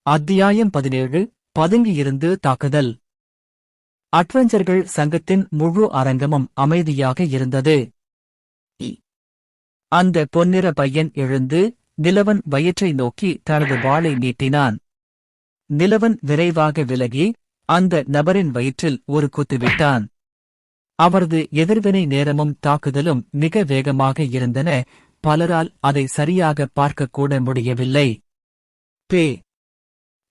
அத்தியாயம் 17 பதுங்கியிருந்து தாக்குதல். அட்வென்ச்சர்கள் சங்கத்தின் முழு அரங்கமும் அமைதியாக இருந்தது. அந்த பொன்னிற பையன் எழுந்து நிலவன் வயிற்றை நோக்கி தனது வாளை நீட்டினான். நிலவன் விரைவாக விலகி அந்த நபரின் வயிற்றில் ஒரு குத்துவிட்டான். அவரது எதிர்வினை நேரமும் தாக்குதலும் மிக வேகமாக இருந்தன. பலரால் அதை சரியாக பார்க்கக்கூட முடியவில்லை. பே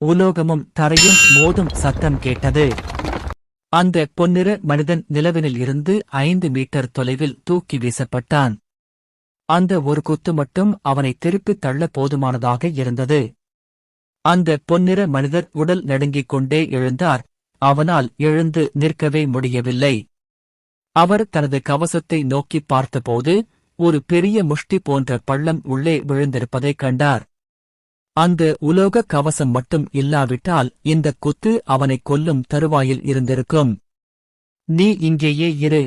உலோகமும் தரையும் மோதும் சத்தம் கேட்டது. அந்த பொன்னிற மனிதன் நிலவினில் இருந்து 5 மீட்டர் தொலைவில் தூக்கி வீசப்பட்டான். அந்த ஒரு குத்து மட்டும் அவனை திருப்பித் தள்ள போதுமானதாக இருந்தது. அந்த பொன்னிற மனிதர் உடல் நடுங்கிக் கொண்டே எழுந்தார். அவனால் எழுந்து நிற்கவே முடியவில்லை. அவர் தனது கவசத்தை நோக்கிப் பார்த்தபோது ஒரு பெரிய முஷ்டி போன்ற பள்ளம் உள்ளே விழுந்திருப்பதைக் கண்டார். அந்த உலோக கவசம் மட்டும் இல்லாவிட்டால் இந்த குத்து அவனைக் கொல்லும் தருவாயில் இருந்திருக்கும். நீ இங்கேயே இரு.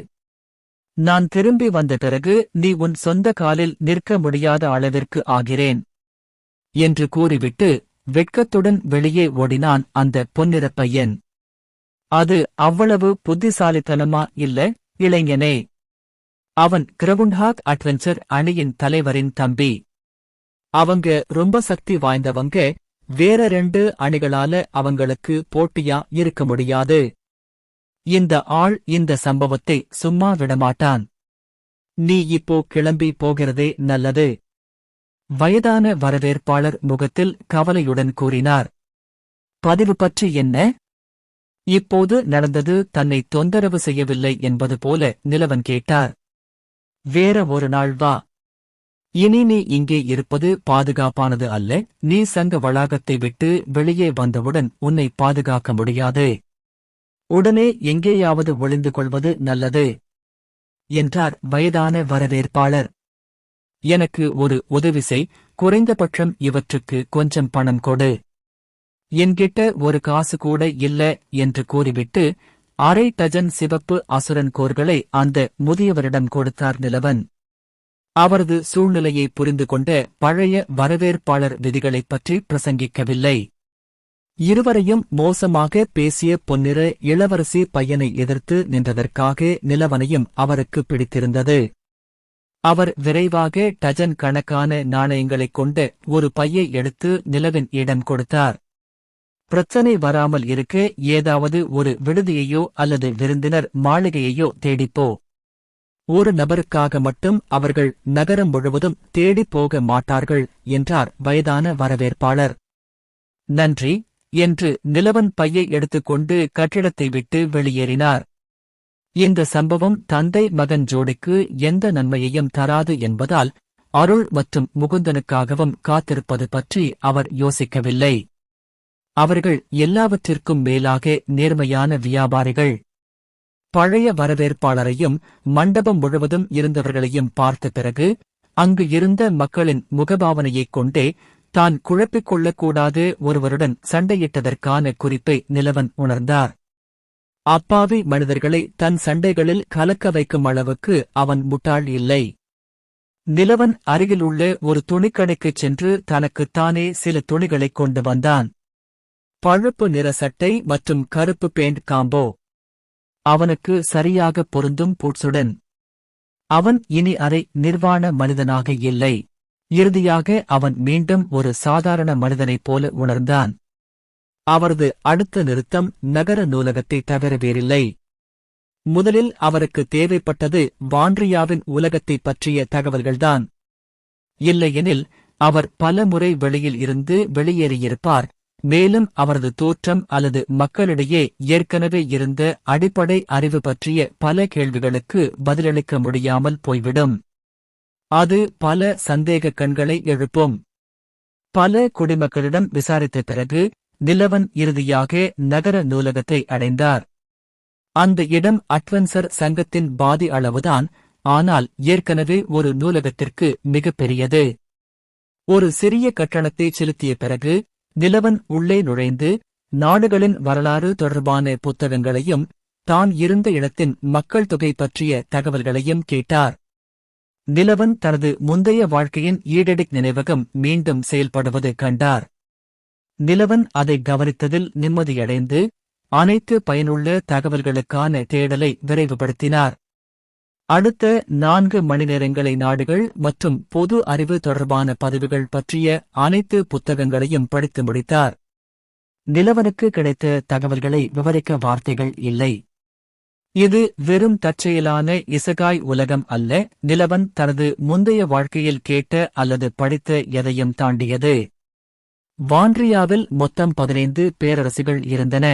நான் திரும்பி வந்த பிறகு நீ உன் சொந்த காலில் நிற்க முடியாத அளவிற்கு ஆகிறேன் என்று கூறிவிட்டு வெட்கத்துடன் வெளியே ஓடினான் அந்த பொன்னிறப் பையன். அது அவ்வளவு புத்திசாலித்தனமா இல்ல, இளைஞனே? அவன் கிரவுண்ட்ஹாக் அட்வென்ச்சர் அணியின் தலைவரின் தம்பி. அவங்க ரொம்ப சக்தி வாய்ந்தவங்க. வேற 2 அணிகளால அவங்களுக்கு போட்டியா இருக்க முடியாது. இந்த ஆள் இந்த சம்பவத்தை சும்மா விடமாட்டான். நீ இப்போ கிளம்பி போகிறதே நல்லது. வயதான வரவேற்பாளர் முகத்தில் கவலையுடன் கூறினார். பதிவு பற்றி என்ன? இப்போது நடந்தது தன்னை தொந்தரவு செய்யவில்லை என்பது போல நிலவன் கேட்டார். வேற ஒரு நாள் வா. இனி நீ இங்கே இருப்பது பாதுகாப்பானது அல்ல. நீ சங்க வளாகத்தை விட்டு வெளியே வந்தவுடன் உன்னை பாதுகாக்க முடியாது. உடனே எங்கேயாவது ஒளிந்து கொள்வது நல்லது என்றார் வயதான வரவேற்பாளர். எனக்கு ஒரு உதவி செய். குறைந்தபட்சம் இவற்றுக்கு கொஞ்சம் பணம் கொடு. என்கிட்ட ஒரு காசு கூட இல்ல என்று கூறிவிட்டு 1/2 டஜன் சிவப்பு அசுரன் கோர்களை அந்த முதியவரிடம் கொடுத்தார் நிலவன். அவரது சூழ்நிலையை புரிந்து கொண்ட பழைய வரவேற்பாளர் விதிகளைப் பற்றி பிரசங்கிக்கவில்லை. இருவரையும் மோசமாக பேசிய பொன்னிற இளவரசி பையனை எதிர்த்து நின்றதற்காக நிலவனையும் அவருக்கு பிடித்திருந்தது. அவர் விரைவாக டஜன் கணக்கான நாணயங்களைக் கொண்ட ஒரு பையை எடுத்து நிலவின் இடம் கொடுத்தார். பிரச்சனை வராமல் இருக்க ஏதாவது ஒரு விடுதியையோ அல்லது விருந்தினர் மாளிகையையோ தேடிப்போ. ஒரு நபருக்காக மட்டும் அவர்கள் நகரம் முழுவதும் தேடிப் போக மாட்டார்கள் என்றார் வயதான வரவேற்பாளர். நன்றி என்று நிலவன் பையை எடுத்துக்கொண்டு கட்டிடத்தை விட்டு வெளியேறினார். இந்த சம்பவம் தந்தை மகன் ஜோடிக்கு எந்த நன்மையையும் தராது என்பதால் அருள் மற்றும் முகுந்தனுக்காகவும் காத்திருப்பது பற்றி அவர் யோசிக்கவில்லை. அவர்கள் எல்லாவற்றிற்கும் மேலாக நேர்மையான வியாபாரிகள். பழைய வரவேற்பாளரையும் மண்டபம் முழுவதும் இருந்தவர்களையும் பார்த்த பிறகு அங்கு இருந்த மக்களின் முகபாவனையைக் கொண்டே தான் குழப்பிக் கொள்ளக்கூடாது ஒருவருடன் சண்டையிட்டதற்கான குறிப்பை நிலவன் உணர்ந்தார். அப்பாவி மனிதர்களை தன் சண்டைகளில் கலக்க வைக்கும் அளவுக்கு அவன் முட்டாள் இல்லை. நிலவன் அருகிலுள்ள ஒரு துணிக்கடைக்குச் சென்று தனக்குத்தானே சில துணிகளைக் கொண்டு வந்தான். பழுப்பு நிற சட்டை மற்றும் கருப்பு பேண்ட் காம்போ. அவனுக்கு சரியாக பொருந்தும் பூட்ஸுடன். அவன் இனி அரை நிர்வாண மனிதனாக இல்லை. இறுதியாக அவன் மீண்டும் ஒரு சாதாரண மனிதனைப் போல உணர்ந்தான். அவரது அடுத்த நிறுத்தம் நகர நூலகத்தை தவிர வேறில்லை. முதலில் அவருக்கு தேவைப்பட்டது வாண்ட்ரியாவின் உலகத்தைப் பற்றிய தகவல்கள்தான். இல்லையெனில் அவர் பல முறை வெளியில் இருந்து வெளியேறியிருப்பார். மேலும் அவரது தோற்றம் அல்லது மக்களிடையே ஏற்கனவே இருந்த அடிப்படை அறிவு பற்றிய பல கேள்விகளுக்கு பதிலளிக்க முடியாமல் போய்விடும். அது பல சந்தேக கண்களை எழுப்பும். பல குடிமக்களிடம் விசாரித்த பிறகு நிலவன் இறுதியாக நகர நூலகத்தை அடைந்தார். அந்த இடம் அட்வென்ச்சர் சங்கத்தின் பாதி அளவுதான், ஆனால் ஏற்கனவே ஒரு நூலகத்திற்கு மிகப் பெரியது. ஒரு சிறிய கட்டணத்தை செலுத்திய பிறகு நிலவன் உள்ளே நுழைந்து நாடுகளின் வரலாறு தொடர்பான புத்தகங்களையும் தான் இருந்த இடத்தின் மக்கள் தொகை பற்றிய தகவல்களையும் கேட்டார். நிலவன் தனது முந்தைய வாழ்க்கையின் ஈடெடிக் நினைவகம் மீண்டும் செயல்படுவது கண்டார். நிலவன் அதை கவனித்ததில் நிம்மதியடைந்து அனைத்து பயனுள்ள தகவல்களுக்கான தேடலை விரைவுபடுத்தினார். அடுத்த 4 மணி நேரங்களை நாடுகள் மற்றும் பொது அறிவு தொடர்பான பதிவுகள் பற்றிய அனைத்து புத்தகங்களையும் படித்து முடித்தார். நிலவனுக்கு கிடைத்த தகவல்களை விவரிக்க வார்த்தைகள் இல்லை. இது வெறும் தற்செயலான இசகாய் உலகம் அல்ல, நிலவன் தனது முந்தைய வாழ்க்கையில் கேட்ட அல்லது படித்த எதையும் தாண்டியது. வான்ட்ரியாவில் மொத்தம் 15 பேரரசுகள் இருந்தன.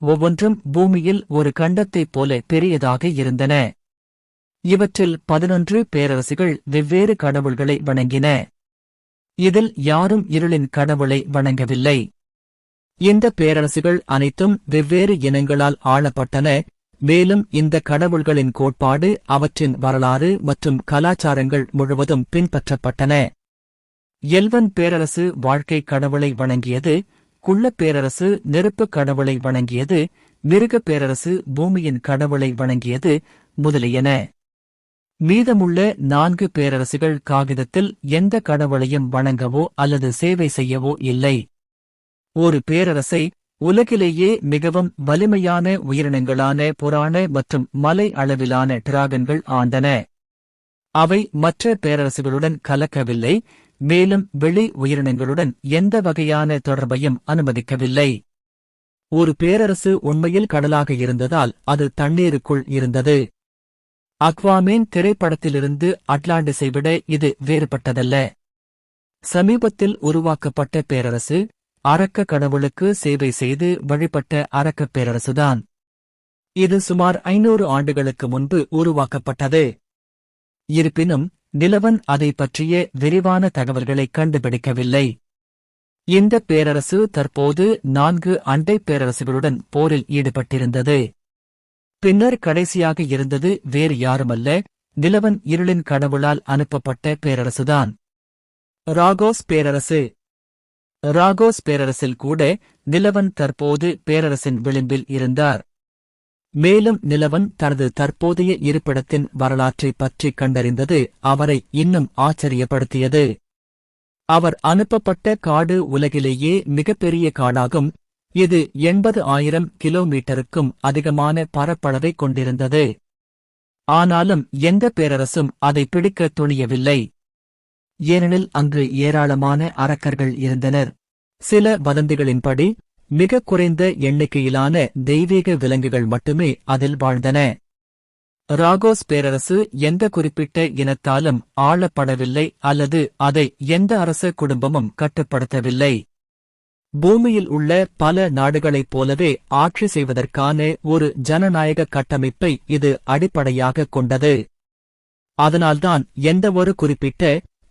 ஒவ்வொன்றும் பூமியில் ஒரு கண்டத்தைப் போல பெரியதாக இருந்தன. இவற்றில் 11 பேரரசுகள் வெவ்வேறு கடவுள்களை வணங்கின. இதில் யாரும் இருளின் கடவுளை வணங்கவில்லை. இந்த பேரரசுகள் அனைத்தும் வெவ்வேறு இனங்களால் ஆளப்பட்டன, மேலும் இந்த கடவுள்களின் கோட்பாடு அவற்றின் வரலாறு மற்றும் கலாச்சாரங்கள் முழுவதும் பின்பற்றப்பட்டன. எல்வன் பேரரசு வாழ்க்கை கடவுளை வணங்கியது, குள்ளப் பேரரசு நெருப்புக் கடவுளை வணங்கியது, மிருகப் பேரரசு பூமியின் கடவுளை வணங்கியது முதலியன. மீதமுள்ள 4 பேரரசுகள் காகிதத்தில் எந்த கடவுளையும் வணங்கவோ அல்லது சேவை செய்யவோ இல்லை. ஒரு பேரரசை உலகிலேயே மிகவும் வலிமையான உயிரினங்களான புராண மற்றும் மலை அளவிலான டிராகன்கள் ஆண்டன. அவை மற்ற பேரரசுகளுடன் கலக்கவில்லை, மேலும் வெளி உயிரினங்களுடன் எந்த வகையான தொடர்பையும் அனுமதிக்கவில்லை. ஒரு பேரரசு உண்மையில் கடலாக இருந்ததால் அது தண்ணீருக்குள் இருந்தது. அக்வாமேன் திரைப்படத்திலிருந்து அட்லாண்டிஸை விட இது வேறுபட்டதல்ல. சமீபத்தில் உருவாக்கப்பட்ட பேரரசு அரக்க கடவுளுக்கு சேவை செய்து வழிபட்ட அரக்கப் பேரரசுதான். இது சுமார் 500 ஆண்டுகளுக்கு முன்பு உருவாக்கப்பட்டது. இருப்பினும் நிலவன் அதை பற்றிய விரிவான தகவல்களை கண்டுபிடிக்கவில்லை. இந்த பேரரசு தற்போது 4 அண்டை பேரரசுகளுடன் போரில் ஈடுபட்டிருந்தது. பின்னர் கடைசியாக இருந்தது வேறு யாருமல்ல, நிலவன் இருளின் கடவுளால் அனுப்பப்பட்ட பேரரசுதான். ராகோஸ் பேரரசு. ராகோஸ் பேரரசில் கூட நிலவன் தற்போது பேரரசின் விளிம்பில் இருந்தார். மேலும் நிலவன் தனது தற்போதைய இருப்பிடத்தின் வரலாற்றைப் பற்றி கண்டறிந்தது அவரை இன்னும் ஆச்சரியப்படுத்தியது. அவர் அனுப்பப்பட்ட காடு உலகிலேயே மிகப்பெரிய காடாகும். இது 80,000 கிலோமீட்டருக்கும் அதிகமான பரப்பளவைக் கொண்டிருந்தது. ஆனாலும் எந்த பேரரசும் அதை பிடிக்க துணியவில்லை. ஏனெனில் அங்கு ஏராளமான அரக்கர்கள் இருந்தனர். சில வதந்திகளின்படி மிக குறைந்த எண்ணிக்கையிலான தெய்வீக விலங்குகள் மட்டுமே அதில் வாழ்ந்தன. ராகோஸ் பேரரசு எந்த குறிப்பிட்ட இனத்தாலும் ஆளப்படவில்லை அல்லது அதை எந்த அரச குடும்பமும் கட்டுப்படுத்தவில்லை. பூமியில் உள்ள பல நாடுகளைப் போலவே ஆட்சி செய்வதற்கான ஒரு ஜனநாயக கட்டமைப்பை இது அடிப்படையாகக் கொண்டது. அதனால்தான் எந்தவொரு குறிப்பிட்ட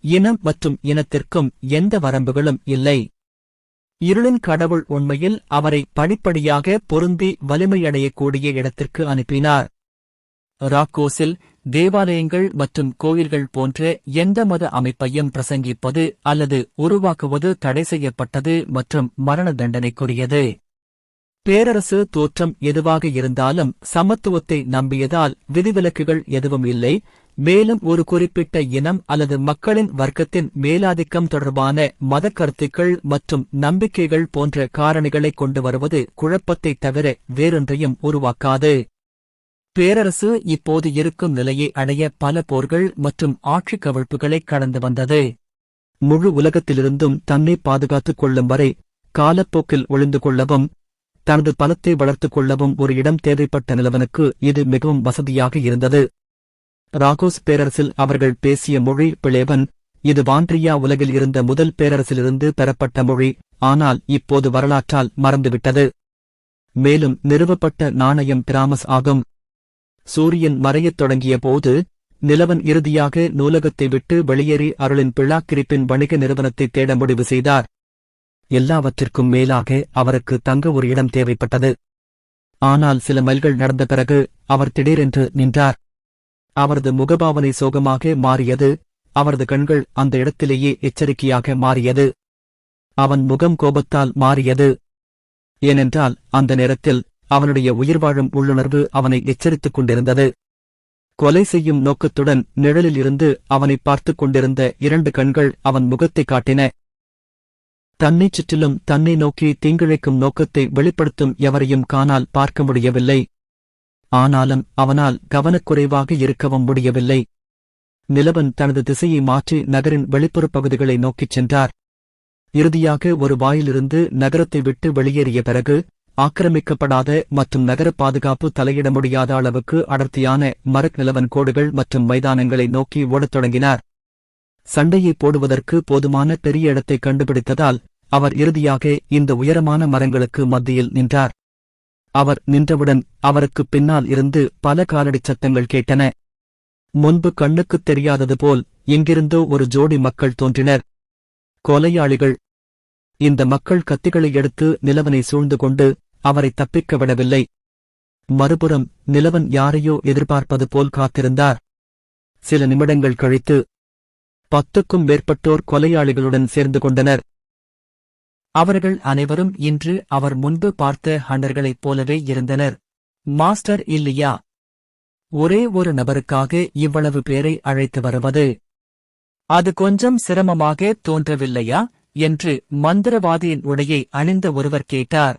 இனம் மற்றும் இனத்திற்கும் எந்த வரம்புகளும் இல்லை. இருளின் கடவுள் உண்மையில் அவரை படிப்படியாக பொருந்தி வலிமையடையக்கூடிய இடத்திற்கு அனுப்பினார். ராக்கோஸில் தேவாலயங்கள் மற்றும் கோயில்கள் போன்ற எந்த மத அமைப்பையும் பிரசங்கிப்பது அல்லது உருவாக்குவது தடை செய்யப்பட்டது மற்றும் மரண தண்டனைக்குரியது. பேரரசு தோற்றம் எதுவாக இருந்தாலும் சமத்துவத்தை நம்பியதால் விதிவிலக்குகள் எதுவும் இல்லை. மேலும் ஒரு குறிப்பிட்ட இனம் அல்லது மக்களின் வர்க்கத்தின் மேலாதிக்கம் தொடர்பான மதக்கருத்துக்கள் மற்றும் நம்பிக்கைகள் போன்ற காரணிகளை கொண்டு வருவது குழப்பத்தைத் தவிர வேறொன்றையும் உருவாக்காது. பேரரசு இப்போது இருக்கும் நிலையை அடைய பல போர்கள் மற்றும் ஆட்சிக் கவிழ்ப்புகளை கடந்து வந்தது. முழு உலகத்திலிருந்தும் தன்னை பாதுகாத்துக் கொள்ளும் வரை காலப்போக்கில் ஒளிந்து கொள்ளவும் தனது பலத்தை வளர்த்துக் கொள்ளவும் ஒரு இடம் தேவைப்பட்ட நிலவனுக்கு இது மிகவும் வசதியாக இருந்தது. ராகோஸ் பேரரசில் அவர்கள் பேசிய மொழி பிளேவன். இது வான்ட்ரியா உலகில் இருந்த முதல் பேரரசிலிருந்து பெறப்பட்ட மொழி, ஆனால் இப்போது வரலாற்றால் மறந்துவிட்டது. மேலும் நிறுவப்பட்ட நாணயம் பிராமஸ் ஆகும். சூரியன் மறையத் தொடங்கிய போது நிலவன் இறுதியாக நூலகத்தை விட்டு வெளியேறி அருளின் பிளாக்கிரிப்பின் வணிக நிறுவனத்தை தேட முடிவு செய்தார். எல்லாவற்றிற்கும் மேலாக அவருக்கு தங்க ஒரு இடம் தேவைப்பட்டது. ஆனால் சில மைல்கள் நடந்த பிறகு அவர் திடீரென்று நின்றார். அவரது முகபாவனை சோகமாக மாறியது. அவரது கண்கள் அந்த இடத்திலேயே எச்சரிக்கையாக மாறியது. அவன் முகம் கோபத்தால் மாறியது. ஏனென்றால் அந்த நேரத்தில் அவனுடைய உயிர்வாழும் உள்ளுணர்வு அவனை எச்சரித்துக் கொண்டிருந்தது. கொலை செய்யும் நோக்கத்துடன் நிழலில் இருந்து அவனை பார்த்துக் கொண்டிருந்த 2 கண்கள் அவன் முகத்தை காட்டின. தன்னைச் சுற்றிலும் தன்னை நோக்கி தீங்கிழைக்கும் நோக்கத்தை வெளிப்படுத்தும் எவரையும் காணால் பார்க்க முடியவில்லை. ஆனாலும் அவனால் கவனக்குறைவாக இருக்கவும் முடியவில்லை. நிலவன் தனது திசையை மாற்றி நகரின் வெளிப்புறப் பகுதிகளை நோக்கிச் சென்றார். இறுதியாக ஒரு வாயிலிருந்து நகரத்தை விட்டு வெளியேறிய பிறகு ஆக்கிரமிக்கப்படாத மற்றும் நகர பாதுகாப்பு தலையிட முடியாத அளவுக்கு அடர்த்தியான மரக் நிலவன் கோடுகள் மற்றும் மைதானங்களை நோக்கி ஓடத் தொடங்கினார். சண்டையை போடுவதற்கு போதுமான பெரிய இடத்தை கண்டுபிடித்ததால் அவர் இறுதியாக இந்த உயரமான மரங்களுக்கு மத்தியில் நின்றார். அவர் நின்றவுடன் அவருக்கு பின்னால் இருந்து பல காலடிச் சத்தங்கள் கேட்டன. முன்பு கண்ணுக்குத் தெரியாதது போல் எங்கிருந்தோ ஒரு ஜோடி மக்கள் தோன்றினர். கொலையாளிகள். இந்த மக்கள் கத்திகளை எடுத்து நிலவனை சூழ்ந்து கொண்டு அவரை தப்பிக்க விடவில்லை. மறுபுறம் நிலவன் யாரையோ எதிர்பார்ப்பது போல் காத்திருந்தார். சில நிமிடங்கள் கழித்து 10க்கும் மேற்பட்டோர் கொலையாளிகளுடன் சேர்ந்து கொண்டனர். அவர்கள் அனைவரும் இன்று அவர் முன்பு பார்த்த ஹண்டர்களைப் போலவே இருந்தனர். மாஸ்டர் இல்லையா? ஒரே ஒரு நபருக்காக இவ்வளவு பேரை அழைத்து வருவது அது கொஞ்சம் சிரமமாக தோன்றவில்லையா என்று மந்திரவாதியின் உடையை அணிந்த ஒருவர் கேட்டார்.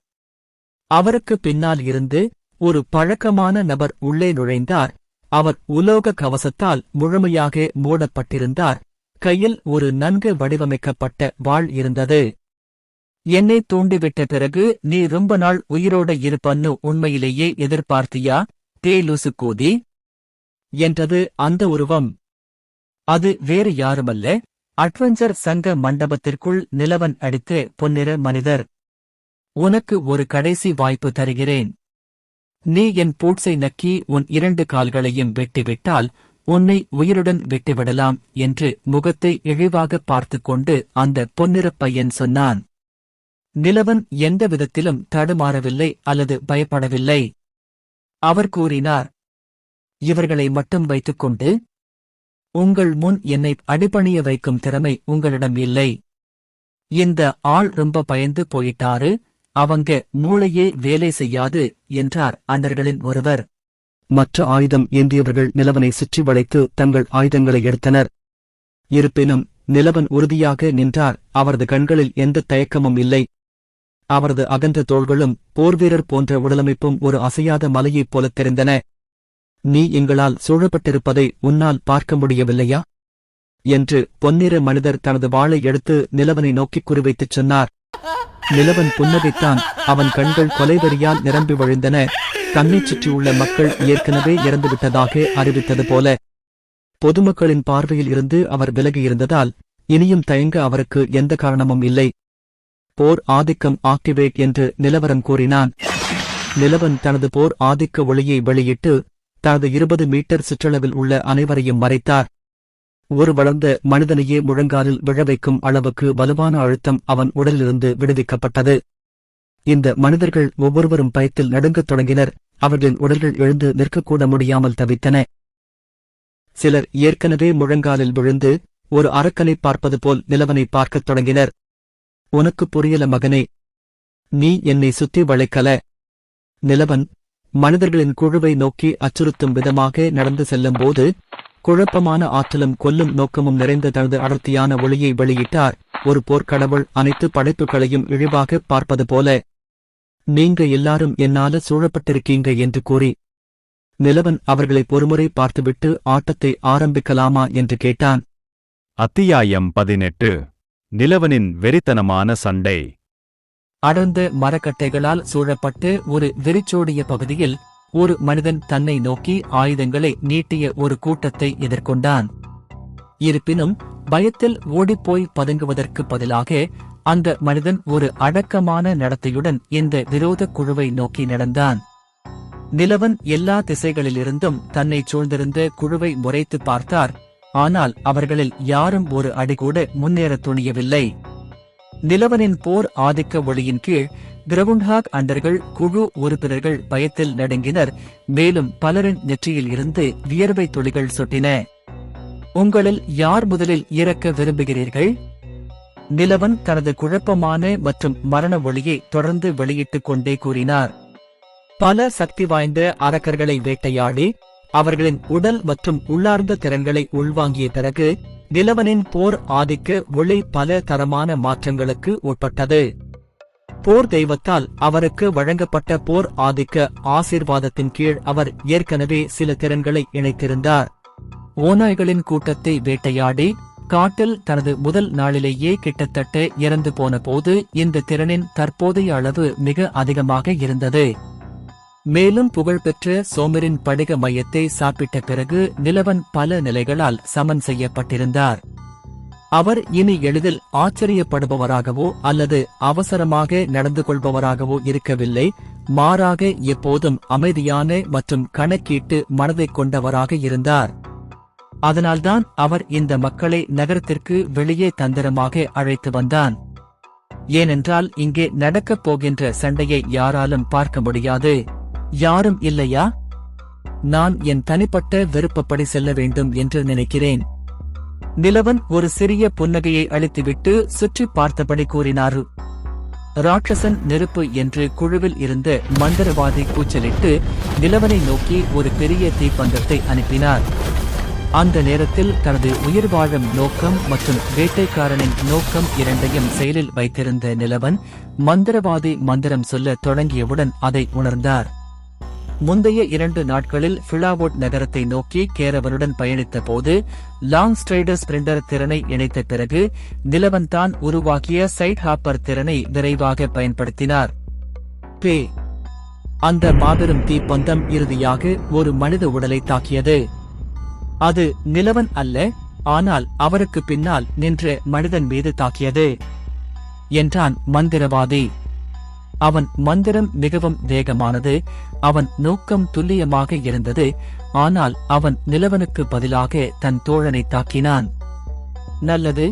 அவருக்கு பின்னால் இருந்து ஒரு பழக்கமான நபர் உள்ளே நுழைந்தார். அவர் உலோக கவசத்தால் முழுமையாக மூடப்பட்டிருந்தார். கையில் ஒரு நன்கு வடிவமைக்கப்பட்ட வாள் இருந்தது. என்னை தூண்டிவிட்ட பிறகு நீ ரொம்ப நாள் உயிரோட இருப்பன்னு உண்மையிலேயே எதிர்பார்த்தியா தேலுசுக்கூதி என்றது அந்த உருவம். அது வேறு யாருமல்ல, அட்வென்ச்சர் சங்க மண்டபத்திற்குள் நிலவன் அடித்த பொன்னிற மனிதர். உனக்கு ஒரு கடைசி வாய்ப்பு தருகிறேன். நீ என் பூட்ஸை நக்கி உன் 2 கால்களையும் வெட்டிவிட்டால் உன்னை உயிருடன் விட்டுவிடலாம் என்று முகத்தை இழிவாக பார்த்துக்கொண்டு அந்த பொன்னிறப் பையன் சொன்னான். நிலவன் எந்த விதத்திலும் தடுமாறவில்லை அல்லது பயப்படவில்லை. அவர் கூறினார், இவர்களை மட்டும் வைத்துக்கொண்டு உங்கள் முன் என்னை அடிபணிய வைக்கும் திறமை உங்களிடம் இல்லை. இந்த ஆள் ரொம்ப பயந்து போயிட்டாரு, அவங்க மூளையே வேலை செய்யாது என்றார் அண்டர்களின் ஒருவர். மற்ற ஆயுதம் ஏந்தியவர்கள் நிலவனை சுற்றி வளைத்து தங்கள் ஆயுதங்களை எடுத்தனர். இருப்பினும் நிலவன் உறுதியாக நின்றார். அவரது கண்களில் எந்த தயக்கமும் இல்லை. அவரது அகன்ற தோள்களும் போர்வீரர் போன்ற உடலமைப்பும் ஒரு அசையாத மலையைப் போலத் தெரிந்தன. நீ எங்களால் சூழப்பட்டிருப்பதை உன்னால் பார்க்க முடியவில்லையா என்று பொன்னிற மனிதர் தனது வாளை எடுத்து நிலவனை நோக்கிக் குறிவைத்துச் சொன்னார். நிலவன் புன்னகைத்தான். அவன் கண்கள் கொலைவெறியால் நிரம்பி வழிந்தன. தன்னைச் சுற்றியுள்ள மக்கள் ஏற்கனவே இறந்துவிட்டதாக அறிவித்தது போல. பொதுமக்களின் பார்வையில் இருந்து அவர் விலகியிருந்ததால் இனியும் தயங்க அவருக்கு எந்த காரணமும் இல்லை. போர் ஆதிக்கம் ஆக்டிவேட் என்று நிலவரம் கூறினான். நிலவன் தனது போர் ஆதிக்க ஒளியை வெளியிட்டு தனது 20 மீட்டர் சுற்றளவில் உள்ள அனைவரையும் மறைத்தார். ஒரு வளர்ந்த மனிதனையே முழங்காலில் விழவைக்கும் அளவுக்கு வலுவான அழுத்தம் அவன் உடலிலிருந்து விடுவிக்கப்பட்டது. இந்த மனிதர்கள் ஒவ்வொருவரும் பயத்தில் நடுங்கத் தொடங்கினர். அவர்களின் உடல்கள் எழுந்து நிற்கக்கூட முடியாமல் தவித்தன. சிலர் ஏற்கனவே முழங்காலில் விழுந்து ஒரு அரக்கனை பார்ப்பது போல் நிலவனை பார்க்கத் தொடங்கினர். உனக்கு புரியல மகனே, நீ என்னை சுத்தி வளைக்கல. நிலவன் மனிதர்களின் குழுவை நோக்கி அச்சுறுத்தும் விதமாக நடந்து செல்லும்போது குழப்பமான ஆற்றலும் கொல்லும் நோக்கமும் நிறைந்த தனது அடர்த்தியான ஒளியை வெளியிட்டார். ஒரு போர்க்கடவுள் அனைத்து படைப்புகளையும் இழிவாக பார்ப்பது போல. நீங்க எல்லாரும் என்னால சூழப்பட்டிருக்கீங்க என்று கூறி நிலவன் அவர்களை ஒருமுறை பார்த்துவிட்டு ஆட்டத்தை ஆரம்பிக்கலாமா என்று கேட்டான். அத்தியாயம் 18. நிலவனின் வெறித்தனமான சண்டை. அடர்ந்த மரக்கட்டைகளால் சூழப்பட்டு ஒரு வெறிச்சோடிய பகுதியில் ஒரு மனிதன் தன்னை நோக்கி ஆயுதங்களை நீட்டிய ஒரு கூட்டத்தை எதிர்கொண்டான். இருப்பினும் பயத்தில் ஓடிப்போய் பதுங்குவதற்கு பதிலாக அந்த மனிதன் ஒரு அடக்கமான நடத்தையுடன் இந்த விரோத குழுவை நோக்கி நடந்தான். நிலவன் எல்லா திசைகளிலிருந்தும் தன்னை சூழ்ந்திருந்த குழுவை முறைத்து பார்த்தார். ஆனால் அவர்களில் யாரும் ஒரு அடிகூட முன்னேற துணியவில்லை. நிலவனின் போர் ஆதிக்க ஒளியின் கீழ் கிரவுண்ட்ஹாக் அண்டர்கள் குழு உறுப்பினர்கள் பயத்தில் நடுங்கினர். மேலும் பலரின் நெற்றியில் இருந்து வியர்வை துளிகள் சொட்டின. உங்களில் யார் முதலில் இறக்க விரும்புகிறீர்கள்? நிலவன் தனது குழப்பமான மற்றும் மரண ஒளியை தொடர்ந்து வெளியிட்டுக் கொண்டே கூறினார். பல சக்தி வாய்ந்த அரக்கர்களை வேட்டையாடி அவர்களின் உடல் மற்றும் உள்ளார்ந்த திறன்களை உள்வாங்கிய பிறகு நிலவனின் போர் ஆதிக்க ஒளி பல தரமான மாற்றங்களுக்கு உட்பட்டது. போர் தெய்வத்தால் அவருக்கு வழங்கப்பட்ட போர் ஆதிக்க ஆசீர்வாதத்தின் கீழ் அவர் ஏற்கனவே சில திறன்களை இணைத்திருந்தார். ஓநாய்களின் கூட்டத்தை வேட்டையாடி காட்டில் தனது முதல் நாளிலேயே கிட்டத்தட்ட இறந்து போன போது இந்த திறனின் தற்போதைய அளவு மிக அதிகமாக இருந்தது. மேலும் புகழ்பெற்ற சோமரின் படிக மையத்தை சாப்பிட்ட பிறகு நிலவன் பல நிலைகளால் சமன் செய்யப்பட்டிருந்தார். அவர் இனி எளிதில் ஆச்சரியப்படுபவராகவோ அல்லது அவசரமாக நடந்து கொள்பவராகவோ இருக்கவில்லை, மாறாக எப்போதும் அமைதியான மற்றும் கணக்கீட்டு மனதைக் கொண்டவராக இருந்தார். அதனால்தான் அவர் இந்த மக்களை நகரத்திற்கு வெளியே தந்திரமாக அழைத்து வந்தான். ஏனென்றால் இங்கே நடக்கப் போகின்ற சண்டையை யாராலும் பார்க்க முடியாது. யாரும் இல்லையா? நான் என் தனிப்பட்ட விருப்பப்படி செல்ல வேண்டும் என்று நினைக்கிறேன். நிலவன் ஒரு சிறிய புன்னகையை அளித்துவிட்டு சுற்றி பார்த்தபடி கூறினார். ராட்சசன் நெருப்பு என்று குழுவில் இருந்த மந்திரவாதி கூச்சலிட்டு நிலவனை நோக்கி ஒரு பெரிய தீப்பந்தத்தை அனுப்பினார். அந்த நேரத்தில் தனது உயிர் வாழும் நோக்கம் மற்றும் வேட்டைக்காரனின் நோக்கம் இரண்டையும் செயலில் வைத்திருந்த நிலவன் மந்திரவாதி மந்திரம் சொல்ல தொடங்கியவுடன் அதை உணர்ந்தார். முந்தைய 2 நாட்களில் பிளாவுட் நகரத்தை நோக்கி கேரவனுடன் பயணித்த போது லாங் ஸ்ட்ரைடர் ஸ்பிரிண்டர் திறனை இணைத்த பிறகு நிலவன் தான் உருவாக்கிய சைட் ஹாப்பர் திறனை விரைவாக பயன்படுத்தினார். அந்த மாபெரும் தீப்பந்தம் இறுதியாக ஒரு மனித உடலை தாக்கியது. அது நிலவன் அல்ல, ஆனால் அவருக்கு பின்னால் நின்ற மனிதன் மீது தாக்கியது என்றான் மந்திரவாதி. அவன் மந்திரம் மிகவும் வேகமானது, அவன் நோக்கம் துல்லியமாக இருந்தது, ஆனால் அவன் நிலவனுக்கு பதிலாக தன் தோழனை தாக்கினான். நல்லது,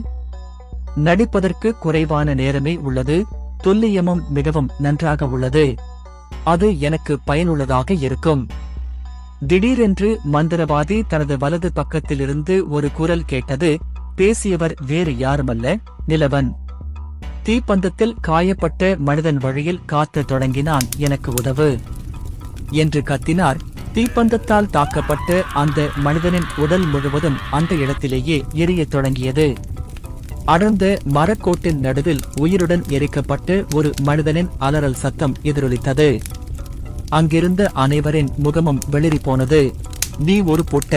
நடிப்பதற்கு குறைவான நேரமே உள்ளது, துல்லியமும் மிகவும் நன்றாக உள்ளது. அது எனக்கு பயனுள்ளதாக இருக்கும். திடீரென்று மந்திரவாதி தனது வலது பக்கத்திலிருந்து ஒரு குரல் கேட்டது. பேசியவர் வேறு யாருமல்ல, நிலவன். தீப்பந்தத்தில் காயப்பட்ட மனிதன் வழியில் காத்தத் தொடங்கினான். எனக்கு உதவு என்று கத்தினார். தீப்பந்தத்தால் தாக்கப்பட்ட அந்த மனிதனின் உடல் முழுவதும் அந்த இடத்திலேயே எரியத் தொடங்கியது. அடர்ந்த மரக்கோட்டின் நடுவில் உயிருடன் எரிக்கப்பட்ட ஒரு மனிதனின் அலறல் சத்தம் எதிரொலித்தது. அங்கிருந்த அனைவரின் முகமும் வெளிரி போனது. நீ ஒரு பொட்ட!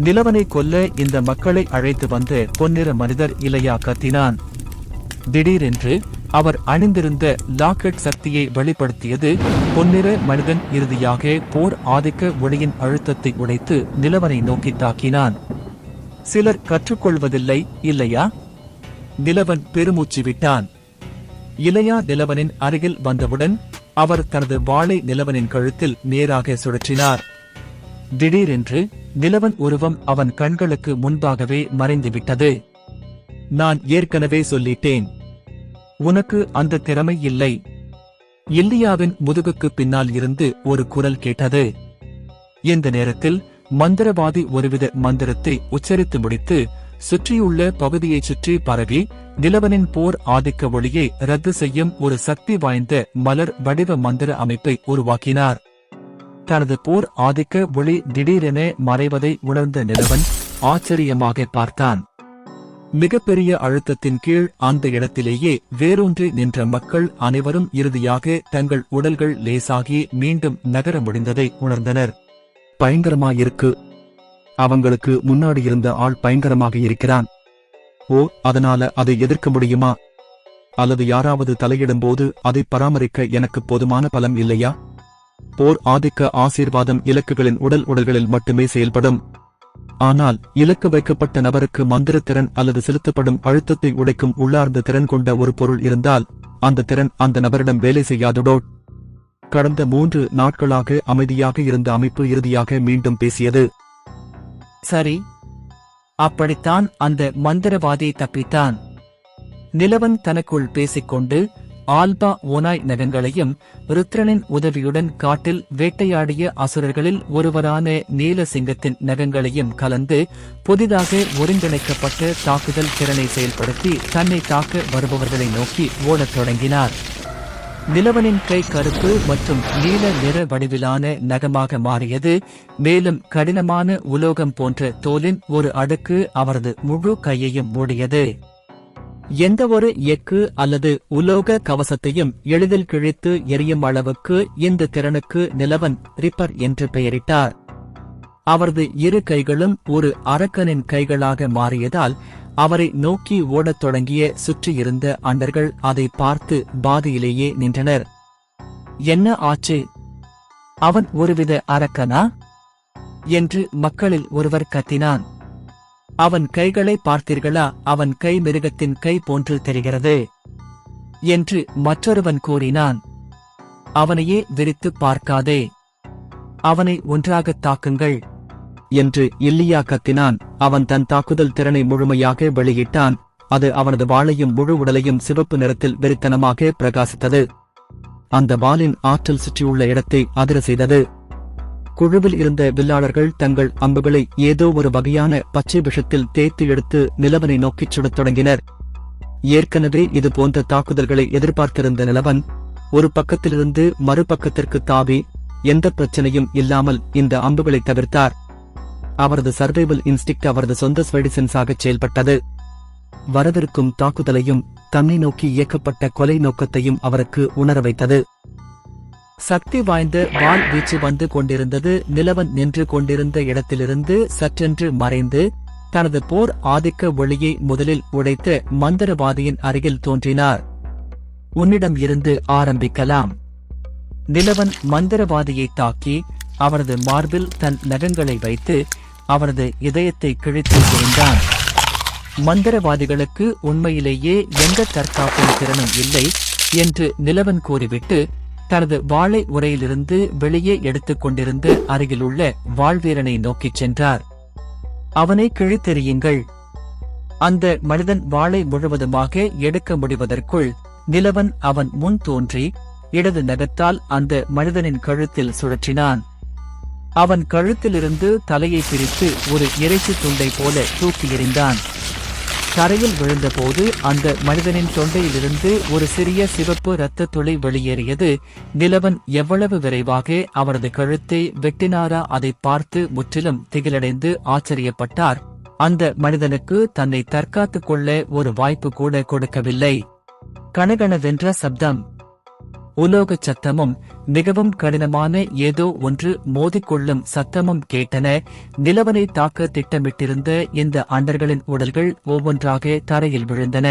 நிலவனை கொல்ல இந்த மக்களை அழைத்து வந்த பொன்னிற மனிதர் இல்லையா? கத்தினான். திடீரென்று அவர் அணிந்திருந்த லாக்கெட் சக்தியை வெளிப்படுத்தியது. பொன்னிற மனிதன் இறுதியாக போர் ஆதிக்க ஒளியின் அழுத்தத்தை உடைத்து நிலவனை நோக்கி தாக்கினான். சிலர் கற்றுக்கொள்வதில்லை, இல்லையா? நிலவன் பெருமூச்சு விட்டான். இளையா நிலவனின் அருகில் வந்தவுடன் அவர் தனது வாளை நிலவனின் கழுத்தில் நேராக சுழற்றினார். திடீரென்று நிலவன் உருவம் அவன் கண்களுக்கு முன்பாகவே மறைந்துவிட்டது. நான் ஏற்கனவே சொல்லிட்டேன், உனக்கு அந்த திறமை இல்லை. இல்லியாவின் முதுகுக்கு பின்னால் இருந்து ஒரு குரல் கேட்டது. இந்த நேரத்தில் மந்திரவாதி ஒருவித மந்திரத்தை உச்சரித்து முடித்து சுற்றியுள்ள பகுதியைச் சுற்றி பரவி நிலவனின் போர் ஆதிக்க ஒளியை ரத்து செய்யும் ஒரு சக்தி வாய்ந்த மலர் வடிவ மந்திர அமைப்பை உருவாக்கினார். தனது போர் ஆதிக்க ஒளி திடீரென மறைவதை உணர்ந்த நிலவன் ஆச்சரியமாக பார்த்தான். மிகப்பெரிய அழுத்தத்தின் கீழ் அந்த இடத்திலேயே வேரூன்றி நின்ற மக்கள் அனைவரும் இறுதியாக தங்கள் உடல்கள் லேசாகி மீண்டும் நகர முடிந்ததை உணர்ந்தனர். பயங்கரமாயிருக்கு. அவங்களுக்கு முன்னாடி இருந்த ஆள் பயங்கரமாக இருக்கிறான். ஓ, அதனால அதை எதிர்க்க முடியுமா? அல்லது யாராவது தலையிடும்போது அதை பராமரிக்க எனக்கு போதுமான பலம் இல்லையா? போர் ஆதிக்க ஆசீர்வாதம் இலக்குகளின் உடல்களில் மட்டுமே செயல்படும். ஆனால் இலக்கு வைக்கப்பட்ட நபருக்கு மந்திரத்திறன் அல்லது செலுத்தப்படும் அழுத்தத்தை உடைக்கும் உள்ளார்ந்த திறன் கொண்ட ஒரு பொருள் இருந்தால் அந்த திறன் அந்த நபரிடம் வேலை செய்யாதுடோ. கடந்த 3 நாட்களாக அமைதியாக இருந்த அமைப்பு இறுதியாக மீண்டும் பேசியது. சரி, அப்படித்தான் அந்த மந்திரவாதி தப்பித்தான். நிலவன் தனக்குள் பேசிக்கொண்டு ஆல்பா ஓனாய் நகங்களையும் ருத்ரனின் உதவியுடன் காட்டில் வேட்டையாடிய அசுரர்களில் ஒருவரான நீலசிங்கத்தின் நகங்களையும் கலந்து புதிதாக ஒருங்கிணைக்கப்பட்ட தாக்குதல் திறனை செயல்படுத்தி தன்னை தாக்க வருபவர்களை நோக்கி ஓடத் தொடங்கினார். நிலவனின் கை கருப்பு மற்றும் நீல நிற வடிவிலான நகமாக மாறியது. மேலும் கடினமான உலோகம் போன்ற தோலின் ஒரு அடுக்கு அவரது முழு கையையும் மூடியது. எந்தவொரு எஃகு அல்லது உலோக கவசத்தையும் எளிதில் கிழித்து எரியும் அளவுக்கு இந்த திறனுக்கு நிலவன் ரிப்பர் என்று பெயரிட்டார். அவரது இரு கைகளும் ஒரு அரக்கனின் கைகளாக மாறியதால் அவரை நோக்கி ஓடத் தொடங்கிய சுற்றியிருந்த அண்டர்கள் அதை பார்த்து பாதியிலேயே நின்றனர். என்ன ஆச்சு? அவன் ஒருவித அரக்கனா என்று மக்களில் ஒருவர் கத்தினான். அவன் கைகளை பார்த்தீர்களா? அவன் கை மிருகத்தின் கை போன்று தெரிகிறது என்று மற்றொருவன் கூறினான். அவனையே விரித்து பார்க்காதே, அவனை ஒன்றாகத் தாக்குங்கள் என்று இல்லியா கத்தினான். அவன் தன் தாக்குதல் திறனை முழுமையாக வெளியிட்டான். அது அவனது வாளையும் முழு உடலையும் சிவப்பு நிறத்தில் வெறித்தனமாக பிரகாசித்தது. அந்த வாளின் ஆற்றல் சுற்றியுள்ள இடத்தை அதிர செய்தது. குழுவில் இருந்த வில்லாளர்கள் தங்கள் அம்புகளை ஏதோ ஒரு வகையான பச்சை விஷத்தில் தேய்த்து எடுத்து நிலவனை நோக்கிச் சுடத் தொடங்கினர். ஏற்கனவே இது போன்ற தாக்குதல்களை எதிர்பார்த்திருந்த நிலவன் ஒரு பக்கத்திலிருந்து மறுபக்கத்திற்கு தாவி எந்த பிரச்சனையும் இல்லாமல் இந்த அம்புகளை தவிர்த்தார். அவரது சர்வைவல் இன்ஸ்டிக்ட் அவரது சொந்த ஸ்வெடிசென்ஸாகச் செயல்பட்டது. வரவிருக்கும் தாக்குதலையும் தன்னை நோக்கி இயக்கப்பட்ட கொலை நோக்கத்தையும் அவருக்கு உணர வைத்தது. சக்தி வாய்ந்த வாள் வீச்சு வந்து கொண்டிருந்தது. நிலவன் நின்று கொண்டிருந்த இடத்திலிருந்து சற்றென்று மறைந்து தனது போர் ஆதிக்க ஒளியை முதலில் உடைத்து மந்திரவாதியின் அருகில் தோன்றினார். உன்னிடம் இருந்து ஆரம்பிக்கலாம். நிலவன் மந்திரவாதியை தாக்கி அவரது மார்பில் தன் நகங்களை வைத்து அவரது இதயத்தை கிழித்து எறிந்தான். மந்திரவாதிகளுக்கு உண்மையிலேயே எந்த தற்காப்பு திறனும் இல்லை என்று நிலவன் கூறிவிட்டு தனது வாளை உரையிலிருந்து வெளியே எடுத்துக் கொண்டிருந்த அருகிலுள்ள வாழ்வீரனை நோக்கிச் சென்றார். அவனை கிழித்தெறியுங்கள். அந்த மனிதன் வாளை முழுவதுமாக எடுக்க முடிவதற்குள் நிலவன் அவன் முன் தோன்றி இடது நகத்தால் அந்த மனிதனின் கழுத்தில் சுழற்றினான். அவன் கழுத்திலிருந்து தலையை பிரித்து ஒரு இறைச்சி துண்டை போல தூக்கி எறிந்தான். தரையில் விழுந்தபோது அந்த மனிதனின் தொண்டையிலிருந்து ஒரு சிறிய சிவப்பு இரத்த துளி வெளியேறியது. நிலவன் எவ்வளவு விரைவாக அவரது கழுத்தை வெட்டினாரா அதை பார்த்து முற்றிலும் திகிலடைந்து ஆச்சரியப்பட்டார். அந்த மனிதனுக்கு தன்னை தற்காத்துக் கொள்ள ஒரு வாய்ப்பு கூட கொடுக்கவில்லை. கணகணவென்ற சப்தம், உலோகச் சத்தமும் மிகவும் கடினமான ஏதோ ஒன்று மோதிக்கொள்ளும் சத்தமும் கேட்டன. நிலவனை தாக்க திட்டமிட்டிருந்த இந்த அண்டர்களின் உடல்கள் ஒவ்வொன்றாக தரையில் விழுந்தன.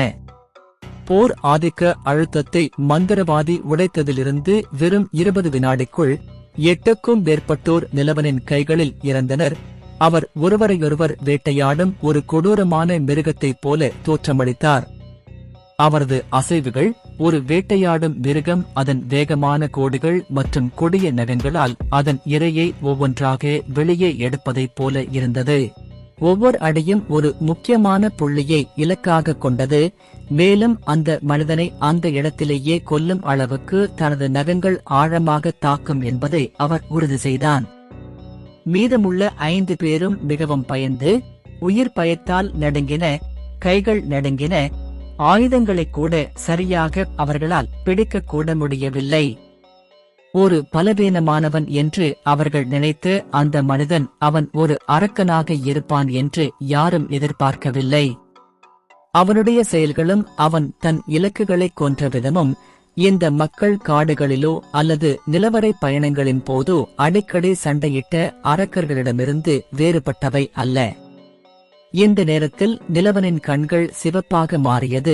போர் ஆதிக்க அழுத்தத்தை மந்திரவாதி உடைத்ததிலிருந்து வெறும் 20 வினாடிக்குள் 8க்கும் மேற்பட்டோர் நிலவனின் கைகளில் இறந்தனர். அவர் ஒருவரையொருவர் வேட்டையாடும் ஒரு கொடூரமான மிருகத்தைப் போல தோற்றமளித்தார். அவரது அசைவுகள் ஒரு வேட்டையாடும் மிருகம் அதன் வேகமான கோடுகள் மற்றும் கொடிய நகங்களால் அதன் இரையை ஒவ்வொன்றாக வெளியே எடுப்பதைப் போல இருந்தது. ஒவ்வொரு அடியும் ஒரு முக்கியமான புள்ளியை இலக்காக கொண்டது. மேலும் அந்த மனிதனை அந்த இடத்திலேயே கொல்லும் அளவுக்கு தனது நகங்கள் ஆழமாக தாக்கும் என்பதை அவர் உறுதி செய்தான். மீதமுள்ள 5 பேரும் மிகவும் பயந்து உயிர் பயத்தால் நடுங்கின. கைகள் நடுங்கின. ஆயுதங்களை கூட சரியாக அவர்களால் பிடிக்கக்கூட முடியவில்லை. ஒரு பலவீனமானவன் என்று அவர்கள் நினைத்து அந்த மனிதன் அவன் ஒரு அரக்கனாக இருப்பான் என்று யாரும் எதிர்பார்க்கவில்லை. அவனுடைய செயல்களும் அவன் தன் இலக்குகளை கொன்ற விதமும் இந்த மக்கள் காடுகளிலோ அல்லது நிலவரை பயணங்களின் போதோ அடிக்கடி சண்டையிட்ட அரக்கர்களிடமிருந்து வேறுபட்டவை அல்ல. இந்த நேரத்தில் நிலவனின் கண்கள் சிவப்பாக மாறியது.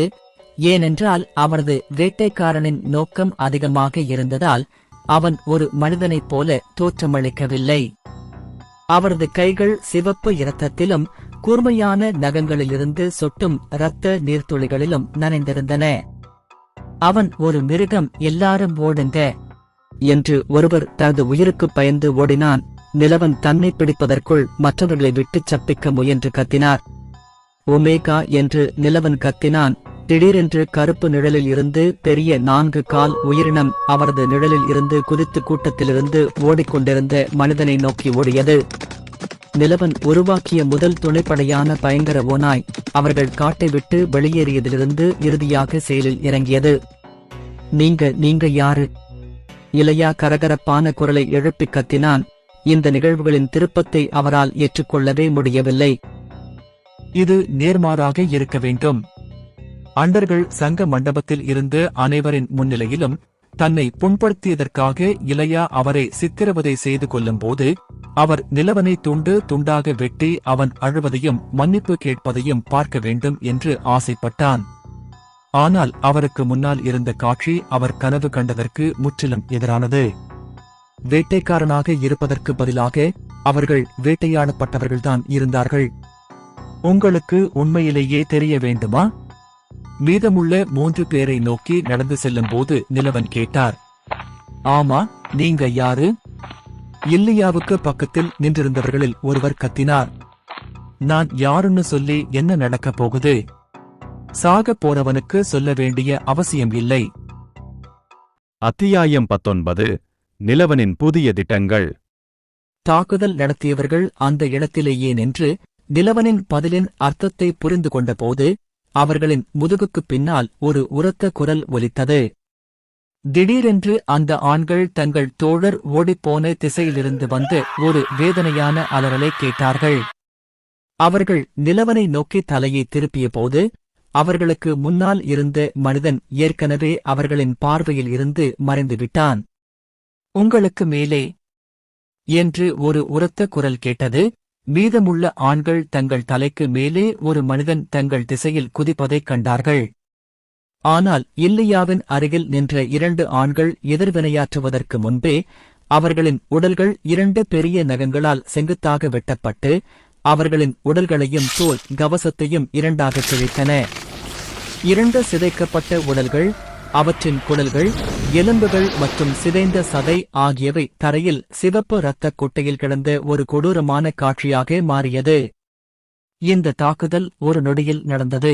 ஏனென்றால் அவரது வேட்டைக்காரனின் நோக்கம் அதிகமாக இருந்ததால் அவன் ஒரு மனிதனைப் போல தோற்றமளிக்கவில்லை. அவரது கைகள் சிவப்பு இரத்தத்திலும் கூர்மையான நகங்களிலிருந்து சொட்டும் இரத்த நீர்த்துளிகளிலும் நனைந்திருந்தன. அவன் ஒரு மிருகம், எல்லாரும் ஓடுங்க என்று ஒருவர் தனது உயிருக்கு பயந்து ஓடினான். நிலவன் தன்னை பிடிப்பதற்குள் மற்றவர்களை விட்டுச் சப்பிக்க முயன்று கத்தினார். ஒமேகா என்று நிலவன் கத்தினான். திடீரென்று கருப்பு நிழலில் இருந்து பெரிய 4 கால் உயிரினம் அவரது நிழலில் இருந்து குதித்து கூட்டத்திலிருந்து ஓடிக்கொண்டிருந்த மனிதனை நோக்கி ஓடியது. நிலவன் உருவாக்கிய முதல் துணைப்படையான பயங்கர ஓநாய் அவர்கள் காட்டை விட்டு வெளியேறியதிலிருந்து இறுதியாக செயலில் இறங்கியது. நீங்க யாரு? இளையா கரகரப்பான குரலை எழுப்பிக் கத்தினான். இந்த நிகழ்வுகளின் திருப்பத்தை அவரால் ஏற்றுக்கொள்ளவே முடியவில்லை. இது நேர்மாறாக இருக்க வேண்டும். அண்டர்கள் சங்க மண்டபத்தில் இருந்து அனைவரின் முன்னிலையிலும் தன்னை புண்படுத்தியதற்காக இளையா அவரை சித்திரவதை செய்து கொள்ளும்போது அவர் நிலவனை துண்டு துண்டாக வெட்டி அவன் அழுவதையும் மன்னிப்பு கேட்பதையும் பார்க்க வேண்டும் என்று ஆசைப்பட்டான். ஆனால் அவருக்கு முன்னால் இருந்த காட்சி அவர் கனவு கண்டதற்கு முற்றிலும் எதிரானது. வேட்டைக்காரனாக இருப்பதற்கு பதிலாக அவர்கள் வேட்டையாடப்பட்டவர்கள்தான் இருந்தார்கள். உங்களுக்கு உண்மையிலேயே தெரிய வேண்டுமா? மீதமுள்ள 3 பேரை நோக்கி நடந்து செல்லும்போது நிலவன் கேட்டார். ஆமா, நீங்க யாரு? இல்லையாவுக்கு பக்கத்தில் நின்றிருந்தவர்களில் ஒருவர் கத்தினார். நான் யாருன்னு சொல்லி என்ன நடக்கப் போகுது? சாகப் போறவனுக்கு சொல்ல வேண்டிய அவசியம் இல்லை. அத்தியாயம் 19. நிலவனின் புதிய திட்டங்கள். தாக்குதல் நடத்தியவர்கள் அந்த இடத்திலேயே நின்று நிலவனின் பதிலின் அர்த்தத்தை புரிந்து கொண்டபோது அவர்களின் முதுகுக்குப் பின்னால் ஒரு உரத்த குரல் ஒலித்தது. திடீரென்று அந்த ஆண்கள் தங்கள் தோழர் ஓடிப்போன திசையிலிருந்து வந்து ஒரு வேதனையான அலறலை கேட்டார்கள். அவர்கள் நிலவனை நோக்கி தலையை திருப்பியபோது அவர்களுக்கு முன்னால் இருந்த மனிதன் ஏற்கனவே அவர்களின் பார்வையில் இருந்து மறைந்துவிட்டான். உங்களுக்கு மேலே என்று ஒரு உரத்த குரல் கேட்டது. மீதமுள்ள ஆண்கள் தங்கள் தலைக்கு மேலே ஒரு மனிதன் தங்கள் திசையில் குதிப்பதைக் கண்டார்கள். ஆனால் இல்லையாவின் அருகில் நின்ற 2 ஆண்கள் எதிர்வினையாற்றுவதற்கு முன்பே அவர்களின் உடல்கள் 2 பெரிய நகங்களால் செங்குத்தாக வெட்டப்பட்டு அவர்களின் உடல்களையும் தோல் கவசத்தையும் 2ஆக கிழித்தன. 2 சிதைக்கப்பட்ட உடல்கள், அவற்றின் குடல்கள், எலும்புகள் மற்றும் சிதைந்த சதை ஆகியவை தரையில் சிவப்பு இரத்தக் குட்டையில் கிடந்த ஒரு கொடூரமான காட்சியாக மாறியது. இந்த தாக்குதல் ஒரு நொடியில் நடந்தது.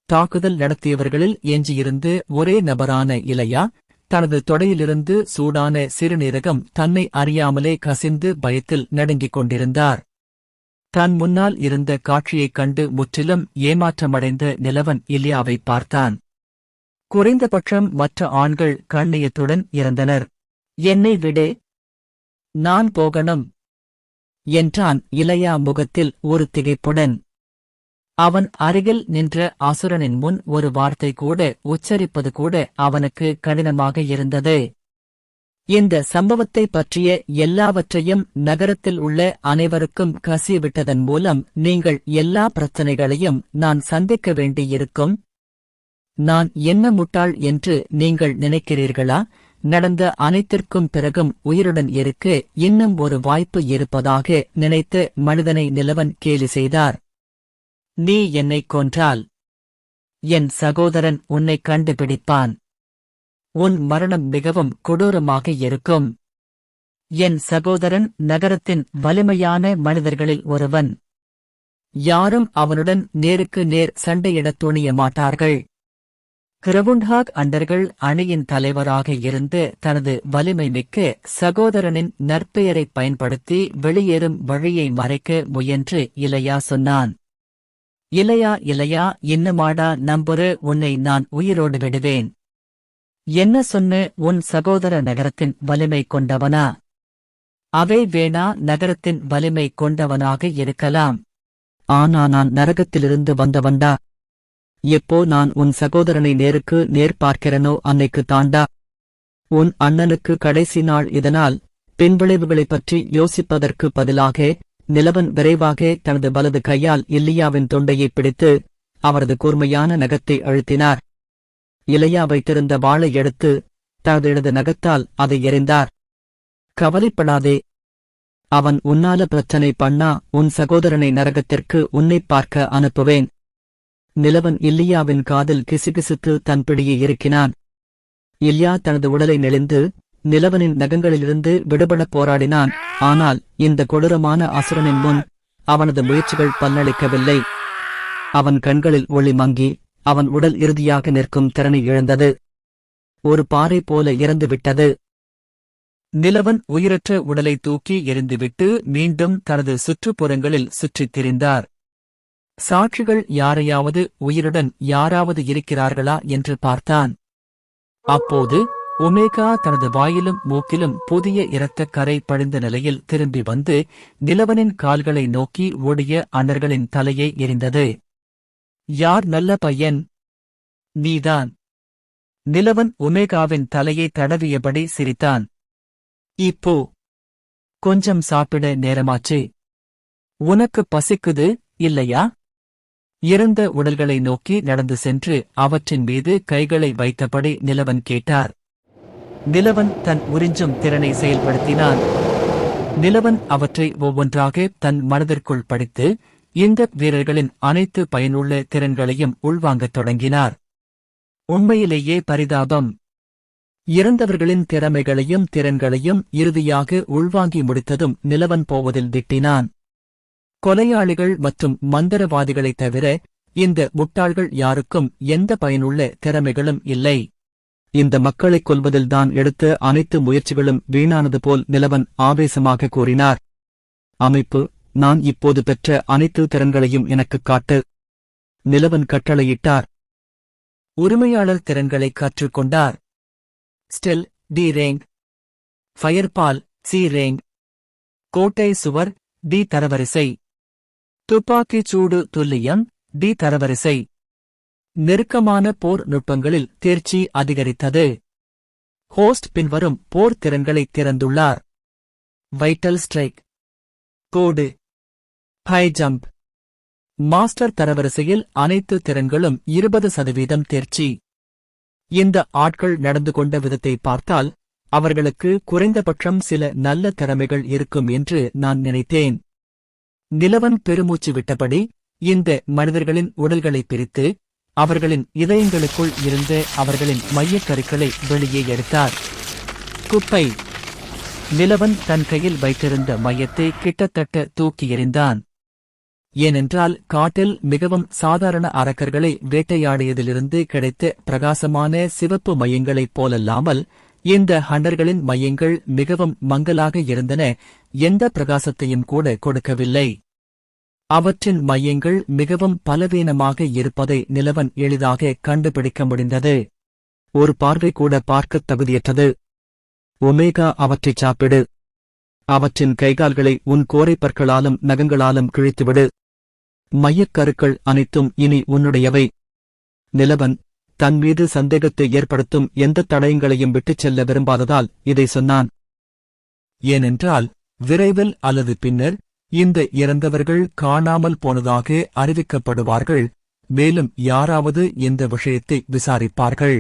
தாக்குதல் நடத்தியவர்களில் எஞ்சியிருந்து ஒரே நபரான இளையா தனது தொடையிலிருந்து சூடான சிறுநீரகம் தன்னை அறியாமலே கசிந்து பயத்தில் நடுங்கிக் கொண்டிருந்தார். தன் முன்னால் இருந்த காட்சியைக் கண்டு முற்றிலும் ஏமாற்றமடைந்த நிலவன் இலியாவை பார்த்தான். குறைந்தபட்சம் மற்ற ஆண்கள் கண்ணியத்துடன் இறந்தனர். என்னை விடு, நான் போகணும் என்றான் இளையா முகத்தில் ஒரு திகைப்புடன். அவன் அருகில் நின்ற அசுரனின் முன் ஒரு வார்த்தை கூட உச்சரிப்பது கூட அவனுக்கு கடினமாக இருந்தது. இந்த சம்பவத்தை பற்றிய எல்லாவற்றையும் நகரத்தில் உள்ள அனைவருக்கும் கசிவிட்டதன் மூலம் நீங்கள் எல்லா பிரச்சனைகளையும் நான் சந்திக்க வேண்டியிருக்கும். நான் என்ன முட்டாள் என்று நீங்கள் நினைக்கிறீர்களா? நடந்த அனைத்திற்கும் பிறகும் உயிருடன் இருக்க இன்னும் ஒரு வாய்ப்பு இருப்பதாக நினைத்து மனிதனை நிலவன் கேலி செய்தார். நீ என்னைக் கொன்றால் என் சகோதரன் உன்னை கண்டுபிடிப்பான். உன் மரணம் மிகவும் கொடூரமாக இருக்கும். என் சகோதரன் நகரத்தின் வலிமையான மனிதர்களில் ஒருவன். யாரும் அவனுடன் நேருக்கு நேர் சண்டையிடத் துணிய மாட்டார்கள். கிரவுண்ட்ஹாக் அண்டர்கள் அணியின் தலைவராக இருந்து தனது வலிமை மிக்க சகோதரனின் நற்பெயரைப் பயன்படுத்தி வெளியேறும் வழியை மறைக்க முயன்று இளையா சொன்னான். இளையா இன்னுமாடா நம்புற? உன்னை நான் உயிரோடு விடுவேன். என்ன சொன்ன? உன் சகோதர நகரத்தின் வலிமை கொண்டவனா? அவை வேணா நகரத்தின் வலிமை கொண்டவனாக இருக்கலாம். ஆனா நான் நரகத்திலிருந்து வந்தவன்டா. எப்போ நான் உன் சகோதரனை நேருக்கு நேர் பார்க்கிறனோ அன்னைக்கு தாண்டா உன் அண்ணனுக்கு கடைசி நாள். இதனால் பின்விளைவுகளைப் பற்றி யோசிப்பதற்கு பதிலாக நிலவன் விரைவாக தனது வலது கையால் இல்லையாவின் தொண்டையை பிடித்து அவரது கூர்மையான நகத்தை அழுத்தினார். இளையா வைத்திருந்த வாளை எடுத்து தனது இடது நகத்தால் அதை எறிந்தார். கவலைப்படாதே, அவன் உன்னால பிரச்சனை பண்ணா உன் சகோதரனை நரகத்திற்கு உன்னைப் பார்க்க அனுப்புவேன். நிலவன் இல்லியாவின் காதில் கிசுகிசுத்து தன் பிடியை இறுக்கினான். இல்லியா தனது உடலை நெளிந்து நிலவனின் நகங்களிலிருந்து விடுபடப் போராடினான். ஆனால் இந்த கொடூரமான அசுரனின் முன் அவனது முயற்சிகள் பலனளிக்கவில்லை. அவன் கண்களில் ஒளி மங்கி அவன் உடல் இறுதியாக நிற்கும் திறனை இழந்தது. ஒரு பாறை போல இறந்துவிட்டது. நிலவன் உயிரற்ற உடலை தூக்கி எறிந்துவிட்டு மீண்டும் தனது சுற்றுப்புறங்களில் சுற்றித் திரிந்தார். சாட்சிகள் யாரையாவது உயிருடன் யாராவது இருக்கிறார்களா என்று பார்த்தான். அப்போது ஒமேகா தனது வாயிலும் மூக்கிலும் புதிய இரத்தக் கரை படிந்த நிலையில் திரும்பி வந்து நிலவனின் கால்களை நோக்கி ஓடிய அண்டர்களின் தலையை எறிந்தது. யார் நல்ல பையன்? நீதான். நிலவன் ஒமேகாவின் தலையை தடவியபடி சிரித்தான். இப்போ கொஞ்சம் சாப்பிட நேரமாச்சு. உனக்கு பசிக்குது இல்லையா? இறந்த உடல்களை நோக்கி நடந்து சென்று அவற்றின் மீது கைகளை வைத்தபடி நிலவன் கேட்டார். நிலவன் தன் உறிஞ்சும் திறனை செயல்படுத்தினான். நிலவன் அவற்றை ஒவ்வொன்றாக தன் மனதிற்குள் படித்து இந்த வீரர்களின் அனைத்து பயனுள்ள திறன்களையும் உள்வாங்கத் தொடங்கினார். உண்மையிலேயே பரிதாபம். இறந்தவர்களின் திறமைகளையும் திறன்களையும் இறுதியாக உள்வாங்கி முடித்ததும் நிலவன் போவதில் திட்டினான். கொலையாளிகள் மற்றும் மந்திரவாதிகளைத் தவிர இந்த முட்டாள்கள் யாருக்கும் எந்த பயனுள்ள திறமைகளும் இல்லை. இந்த மக்களைக் கொல்வதில்தான் எடுத்த அனைத்து முயற்சிகளும் வீணானது போல் நிலவன் ஆவேசமாக கூறினார். அமைப்பு, நான் இப்போது பெற்ற அனைத்து திறன்களையும் எனக்குக் காட்டு. நிலவன் கட்டளையிட்டார். உரிமையாளர் திறன்களை கற்றுக்கொண்டார். ஸ்டில் டி ரேங், ஃபயர்பால் சி ரேங், கோட்டை சுவர் டி தரவரிசை, துப்பாக்கிச் சூடு துல்லியம் டி தரவரிசை. நெருக்கமான போர் நுட்பங்களில் தேர்ச்சி அதிகரித்தது. ஹோஸ்ட் பின்வரும் போர் திறன்களை திறந்துள்ளார். வைட்டல் ஸ்ட்ரைக், கோடு, ஹை ஜம்ப். மாஸ்டர் தரவரிசையில் அனைத்து திறன்களும் 20% தேர்ச்சி. இந்த ஆட்கள் நடந்து கொண்ட விதத்தை பார்த்தால் அவர்களுக்கு குறைந்தபட்சம் சில நல்ல திறமைகள் இருக்கும் என்று நான் நினைத்தேன். நிலவன் பெருமூச்சு விட்டபடி இந்த மனிதர்களின் உடல்களை பிரித்து அவர்களின் இதயங்களுக்குள் இருந்த அவர்களின் மையக் கருக்களை வெளியே எடுத்தார். குப்பை. நிலவன் தன் கையில் வைத்திருந்த மையத்தை கிட்டத்தட்ட தூக்கி எறிந்தான். ஏனென்றால் காட்டில் மிகவும் சாதாரண அரக்கர்களை வேட்டையாடியதிலிருந்து கிடைத்த பிரகாசமான சிவப்பு மையங்களைப் போலல்லாமல் இந்த ஹண்டர்களின் மையங்கள் மிகவும் மங்கலாக இருந்தன, எந்த பிரகாசத்தையும் கூட கொடுக்கவில்லை. அவற்றின் மையங்கள் மிகவும் பலவீனமாக இருப்பதை நிலவன் எளிதாக கண்டுபிடிக்க முடிந்தது. ஒரு பார்வை கூட பார்க்கத் தகுதியற்றது. ஒமேகா, அவற்றைச் சாப்பிடு. அவற்றின் கைகால்களை உன் கோரைப்பற்களாலும் நகங்களாலும் கிழித்துவிடு. மையக்கருக்கள் அனைத்தும் இனி உன்னுடையவை. நிலவன் தன்மீது சந்தேகத்தை ஏற்படுத்தும் எந்த தடயங்களையும் விட்டுச் செல்ல விரும்பாததால் இதை சொன்னான். ஏனென்றால் விரைவில் அல்லது பின்னர் இந்த இறந்தவர்கள் காணாமல் போனதாக அறிவிக்கப்படுவார்கள், மேலும் யாராவது இந்த விஷயத்தை விசாரிப்பார்கள்.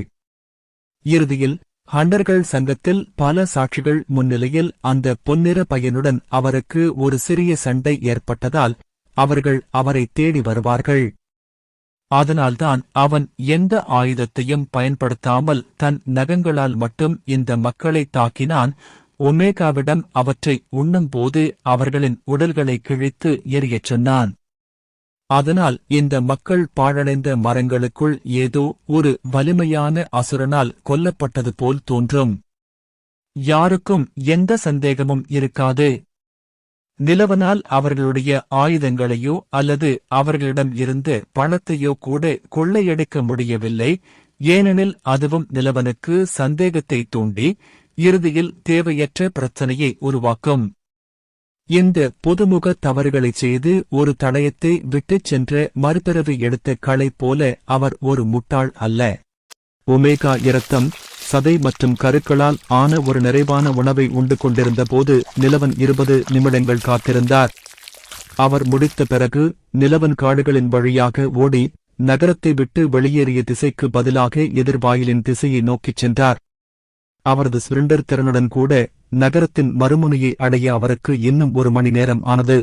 இறுதியில் ஹண்டர்கள் சங்கத்தில் பல சாட்சிகள் முன்னிலையில் அந்த பொன்னிற பையனுடன் அவருக்கு ஒரு சிறிய சண்டை ஏற்பட்டதால் அவர்கள் அவரை தேடி வருவார்கள். அதனால்தான் அவன் எந்த ஆயுதத்தையும் பயன்படுத்தாமல் தன் நகங்களால் மட்டும் இந்த மக்களை தாக்கினான். ஒமேகாவிடம் அவற்றை உண்ணும்போது அவர்களின் உடல்களை கிழித்து எறியச் சொன்னான். அதனால் இந்த மக்கள் பாழடைந்த மரங்களுக்குள் ஏதோ ஒரு வலிமையான அசுரனால் கொல்லப்பட்டது போல் தோன்றும். யாருக்கும் எந்த சந்தேகமும் இருக்காது. நிலவனால் அவர்களுடைய ஆயுதங்களையோ அல்லது அவர்களிடம் இருந்து பணத்தையோ கூட கொள்ளையடிக்க முடியவில்லை, ஏனெனில் அதுவும் நிலவனுக்கு சந்தேகத்தை தூண்டி இறுதியில் தேவையற்ற பிரச்சனையை உருவாக்கும். இந்த பொதுமுக தவறுகளைச் செய்து ஒரு தடயத்தை விட்டுச் சென்ற மறுபிறவி எடுத்த களை போல அவர் ஒரு முட்டாள் அல்ல. ஒமேகா இரத்தம், சதை மற்றும் கருக்களால் ஆன ஒரு நிறைவான உணவை உண்டு கொண்டிருந்த போது நிலவன் 20 நிமிடங்கள் காத்திருந்தார். அவர் முடித்த பிறகு நிலவன் காடுகளின் வழியாக ஓடி நகரத்தை விட்டு வெளியேறிய திசைக்கு பதிலாக எதிர்வாயிலின் திசையை நோக்கிச் சென்றார். அவரது சுரண்டர் திறனுடன் கூட நகரத்தின் மறுமுனையை அடைய அவருக்கு இன்னும் 1 மணி நேரம் ஆனது.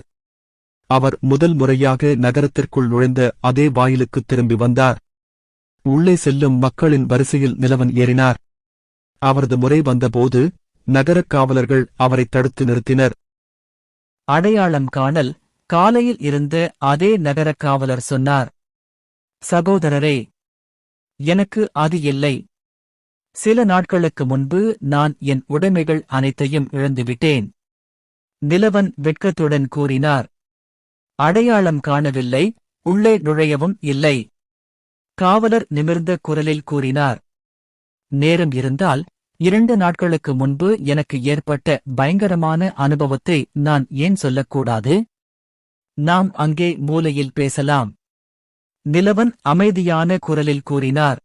அவர் முதல் முறையாக நகரத்திற்குள் நுழைந்த அதே வாயிலுக்குத் திரும்பி வந்தார். உள்ளே செல்லும் மக்களின் வரிசையில் நிலவன் ஏறினார். அவரது முறை வந்தபோது நகரக் காவலர்கள் அவரை தடுத்து நிறுத்தினர். அடையாளம் காணல். காலையில் இருந்த அதே நகரக் காவலர் சொன்னார். சகோதரரே, எனக்கு அது இல்லை. சில நாட்களுக்கு முன்பு நான் என் உடைமைகள் அனைத்தையும் இழந்துவிட்டேன். நிலவன் வெட்கத்துடன் கூறினார். அடையாளம் காணவில்லை, உள்ளே நுழையவும் இல்லை. காவலர் நிமிர்ந்த குரலில் கூறினார். நேரம் இருந்தால் 2 நாட்களுக்கு முன்பு எனக்கு ஏற்பட்ட பயங்கரமான அனுபவத்தை நான் ஏன் சொல்லக்கூடாது? நாம் அங்கே மூலையில் பேசலாம். நிலவன் அமைதியான குரலில் கூறினார்.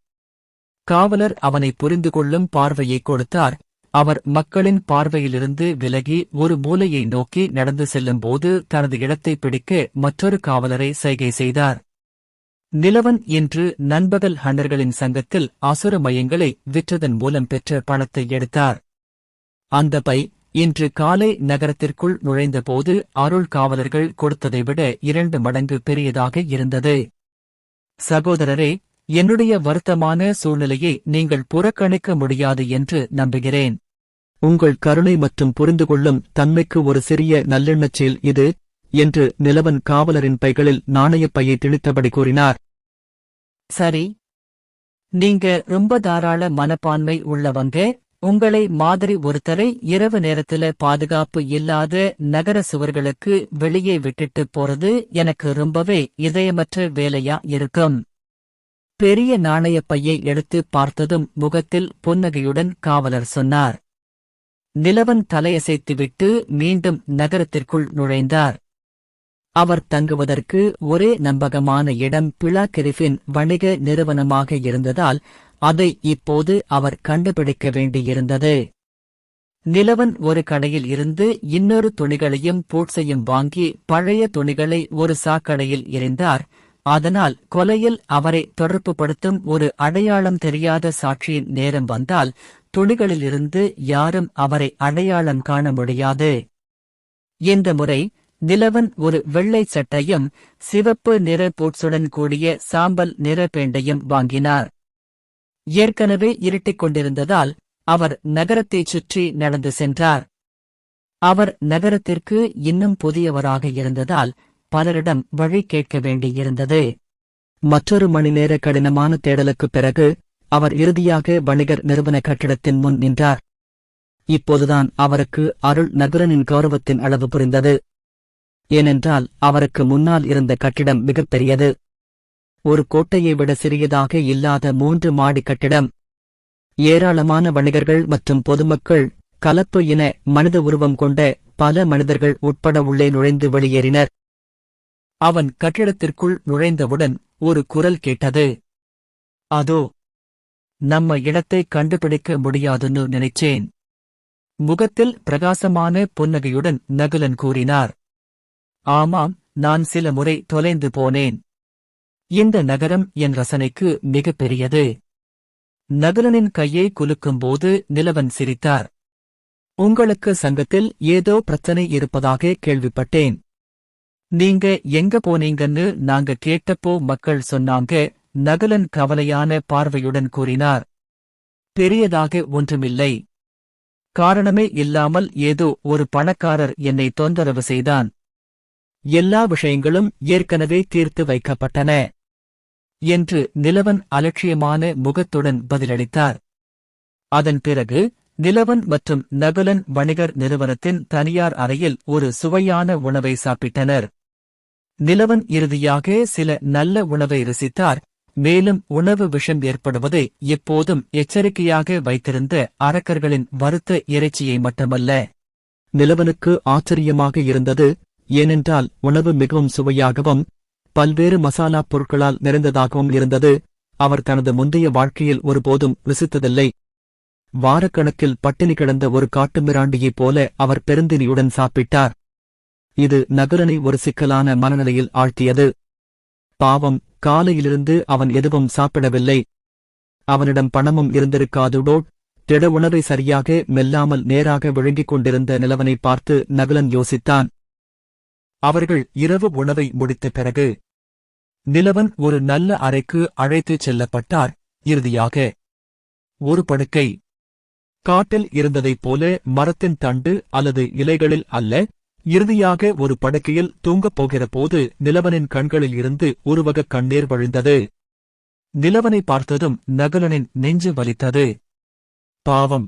காவலர் அவனை புரிந்து கொள்ளும் பார்வையை கொடுத்தார். அவர் மக்களின் பார்வையிலிருந்து விலகி ஒரு மூலையை நோக்கி நடந்து செல்லும்போது தனது இடத்தை பிடிக்க மற்றொரு காவலரை சைகை செய்தார். நிலவன் இன்று நண்பகல் ஹண்டர்களின் சங்கத்தில் அசுர மையங்களை விற்றதன் மூலம் பெற்ற பணத்தை எடுத்தார். அந்த பை இன்று காலை நகரத்திற்குள் நுழைந்தபோது அருள் காவலர்கள் கொடுத்ததை விட 2 மடங்கு பெரியதாக இருந்தது. சகோதரரே, என்னுடைய வருத்தமான சூழ்நிலையை நீங்கள் புறக்கணிக்க முடியாது என்று நம்புகிறேன். உங்கள் கருணை மற்றும் புரிந்துகொள்ளும் தன்மைக்கு ஒரு சிறிய நல்லெண்ணச் செயல் இது என்று நிலவன் காவலரின் பைகளில் நாணயப் பையை திணித்தபடி கூறினார். சரி, நீங்க ரொம்ப தாராள மனப்பான்மை உள்ளவங்க. உங்களை மாதிரி ஒருத்தரை இரவு நேரத்துல பாதுகாப்பு இல்லாத நகர சுவர்களுக்கு வெளியே விட்டுட்டு போறது எனக்கு ரொம்பவே இதயமற்ற வேலையா இருக்கும். பெரிய நாணயப் பையை எடுத்து பார்த்ததும் முகத்தில் புன்னகையுடன் காவலர் சொன்னார். நிலவன் தலையசைத்துவிட்டு மீண்டும் நகரத்திற்குள் நுழைந்தார். அவர் தங்குவதற்கு ஒரே நம்பகமான இடம் பிளா கிரிஃபின் வணிக நிறுவனமாக இருந்ததால் அதை இப்போது அவர் கண்டுபிடிக்க வேண்டியிருந்தது. நிலவன் ஒரு கடையில் இருந்து இன்னொரு துணிகளையும் பூட்ஸையும் வாங்கி பழைய துணிகளை ஒரு சாக்கடையில் எறிந்தார். அதனால் கொலையில் அவரை தொடர்புபடுத்தும் ஒரு அடையாளம் தெரியாத சாட்சியின் நேரம் வந்தால் துணிகளிலிருந்து யாரும் அவரை அடையாளம் காண முடியாது. இந்த முறை நிலவன் ஒரு வெள்ளை சட்டையும் சிவப்பு நிற பூட்ஸுடன் கூடிய சாம்பல் நிற பேண்டையும் வாங்கினார். ஏற்கனவே இருட்டிக் கொண்டிருந்ததால் அவர் நகரத்தைச் சுற்றி நடந்து சென்றார். அவர் நகரத்திற்கு இன்னும் புதியவராக இருந்ததால் பலரிடம் வழி கேட்க வேண்டியிருந்தது. மற்றொரு மணி நேர கடினமான தேடலுக்குப் பிறகு அவர் இறுதியாக வணிகர் நிறுவன கட்டிடத்தின் முன் நின்றார். இப்போதுதான் அவருக்கு அருள் நகுரனின் கௌரவத்தின் அளவு புரிந்தது. ஏனென்றால் அவருக்கு முன்னால் இருந்த கட்டிடம் மிகப்பெரியது. ஒரு கோட்டையை விட சிறியதாக இல்லாத 3 மாடி கட்டிடம். ஏராளமான வணிகர்கள் மற்றும் பொதுமக்கள், கலப்பு இன மனித உருவம் கொண்ட பல மனிதர்கள் உட்பட உள்ளே நுழைந்து வெளியேறினர். அவன் கட்டிடத்திற்குள் நுழைந்தவுடன் ஒரு குரல் கேட்டது. அதோ, நம்ம இடத்தை கண்டுபிடிக்க முடியாதுன்னு நினைச்சேன். முகத்தில் பிரகாசமான புன்னகையுடன் நகுலன் கூறினார். ஆமாம், நான் சில முறை தொலைந்து போனேன். இந்த நகரம் என் ரசனைக்கு மிக பெரியது. நகுலனின் கையை குலுக்கும்போது நிலவன் சிரித்தார். உங்களுக்கு சங்கத்தில் ஏதோ பிரச்சனை இருப்பதாக கேள்விப்பட்டேன். நீங்க எங்க போனீங்கன்னு நாங்க கேட்டப்போ மக்கள் சொன்னாங்க. நகுலன் கவலையான பார்வையுடன் கூறினார். பெரியதாக ஒன்றுமில்லை. காரணமே இல்லாமல் ஏதோ ஒரு பணக்காரர் என்னை தொந்தரவு செய்தான். எல்லா விஷயங்களும் ஏற்கனவே தீர்த்து வைக்கப்பட்டன என்று நிலவன் அலட்சியமான முகத்துடன் பதிலளித்தார். அதன் பிறகு நிலவன் மற்றும் நகுலன் வணிகர் நிறுவனத்தின் தனியார் அறையில் ஒரு சுவையான உணவை சாப்பிட்டனர். நிலவன் இறுதியாக சில நல்ல உணவை ருசித்தார். மேலும் உணவு விஷம் ஏற்படுவதை எப்போதும் எச்சரிக்கையாக வைத்திருந்த அரக்கர்களின் வறுத்த இறைச்சியை மட்டுமல்ல. நிலவனுக்கு ஆச்சரியமாக இருந்தது. ஏனென்றால் உணவு மிகவும் சுவையாகவும் பல்வேறு மசாலாப் பொருட்களால் நிறைந்ததாகவும் இருந்தது. அவர் தனது முந்தைய வாழ்க்கையில் ஒருபோதும் ருசித்ததில்லை. வாரக்கணக்கில் பட்டினி கிடந்த ஒரு காட்டுமிராண்டியைப் போல அவர் பெருந்தினியுடன் சாப்பிட்டார். இது நகுலனை ஒரு சிக்கலான மனநிலையில் ஆழ்த்தியது. பாவம், காலையிலிருந்து அவன் எதுவும் சாப்பிடவில்லை. அவனிடம் பணமும் இருந்திருக்காதுடோ. திட உணவை சரியாக மெல்லாமல் நேராக விழுங்கிக் கொண்டிருந்த நிலவனை பார்த்து நகுலன் யோசித்தான். அவர்கள் இரவு உணவை முடித்த பிறகு நிலவன் ஒரு நல்ல அறைக்கு அழைத்துச் செல்லப்பட்டார். இறுதியாக ஒரு படுக்கை. காட்டில் இருந்ததைப் போல மரத்தின் தண்டு அல்லது இலைகளில் அல்ல. இறுதியாக ஒரு படுக்கையில் தூங்கப் போகிற போது நிலவனின் கண்களில் இருந்து ஒருவக கண்ணீர் வழிந்தது. நிலவனை பார்த்ததும் நகுலனின் நெஞ்சு வலித்தது. பாவம்,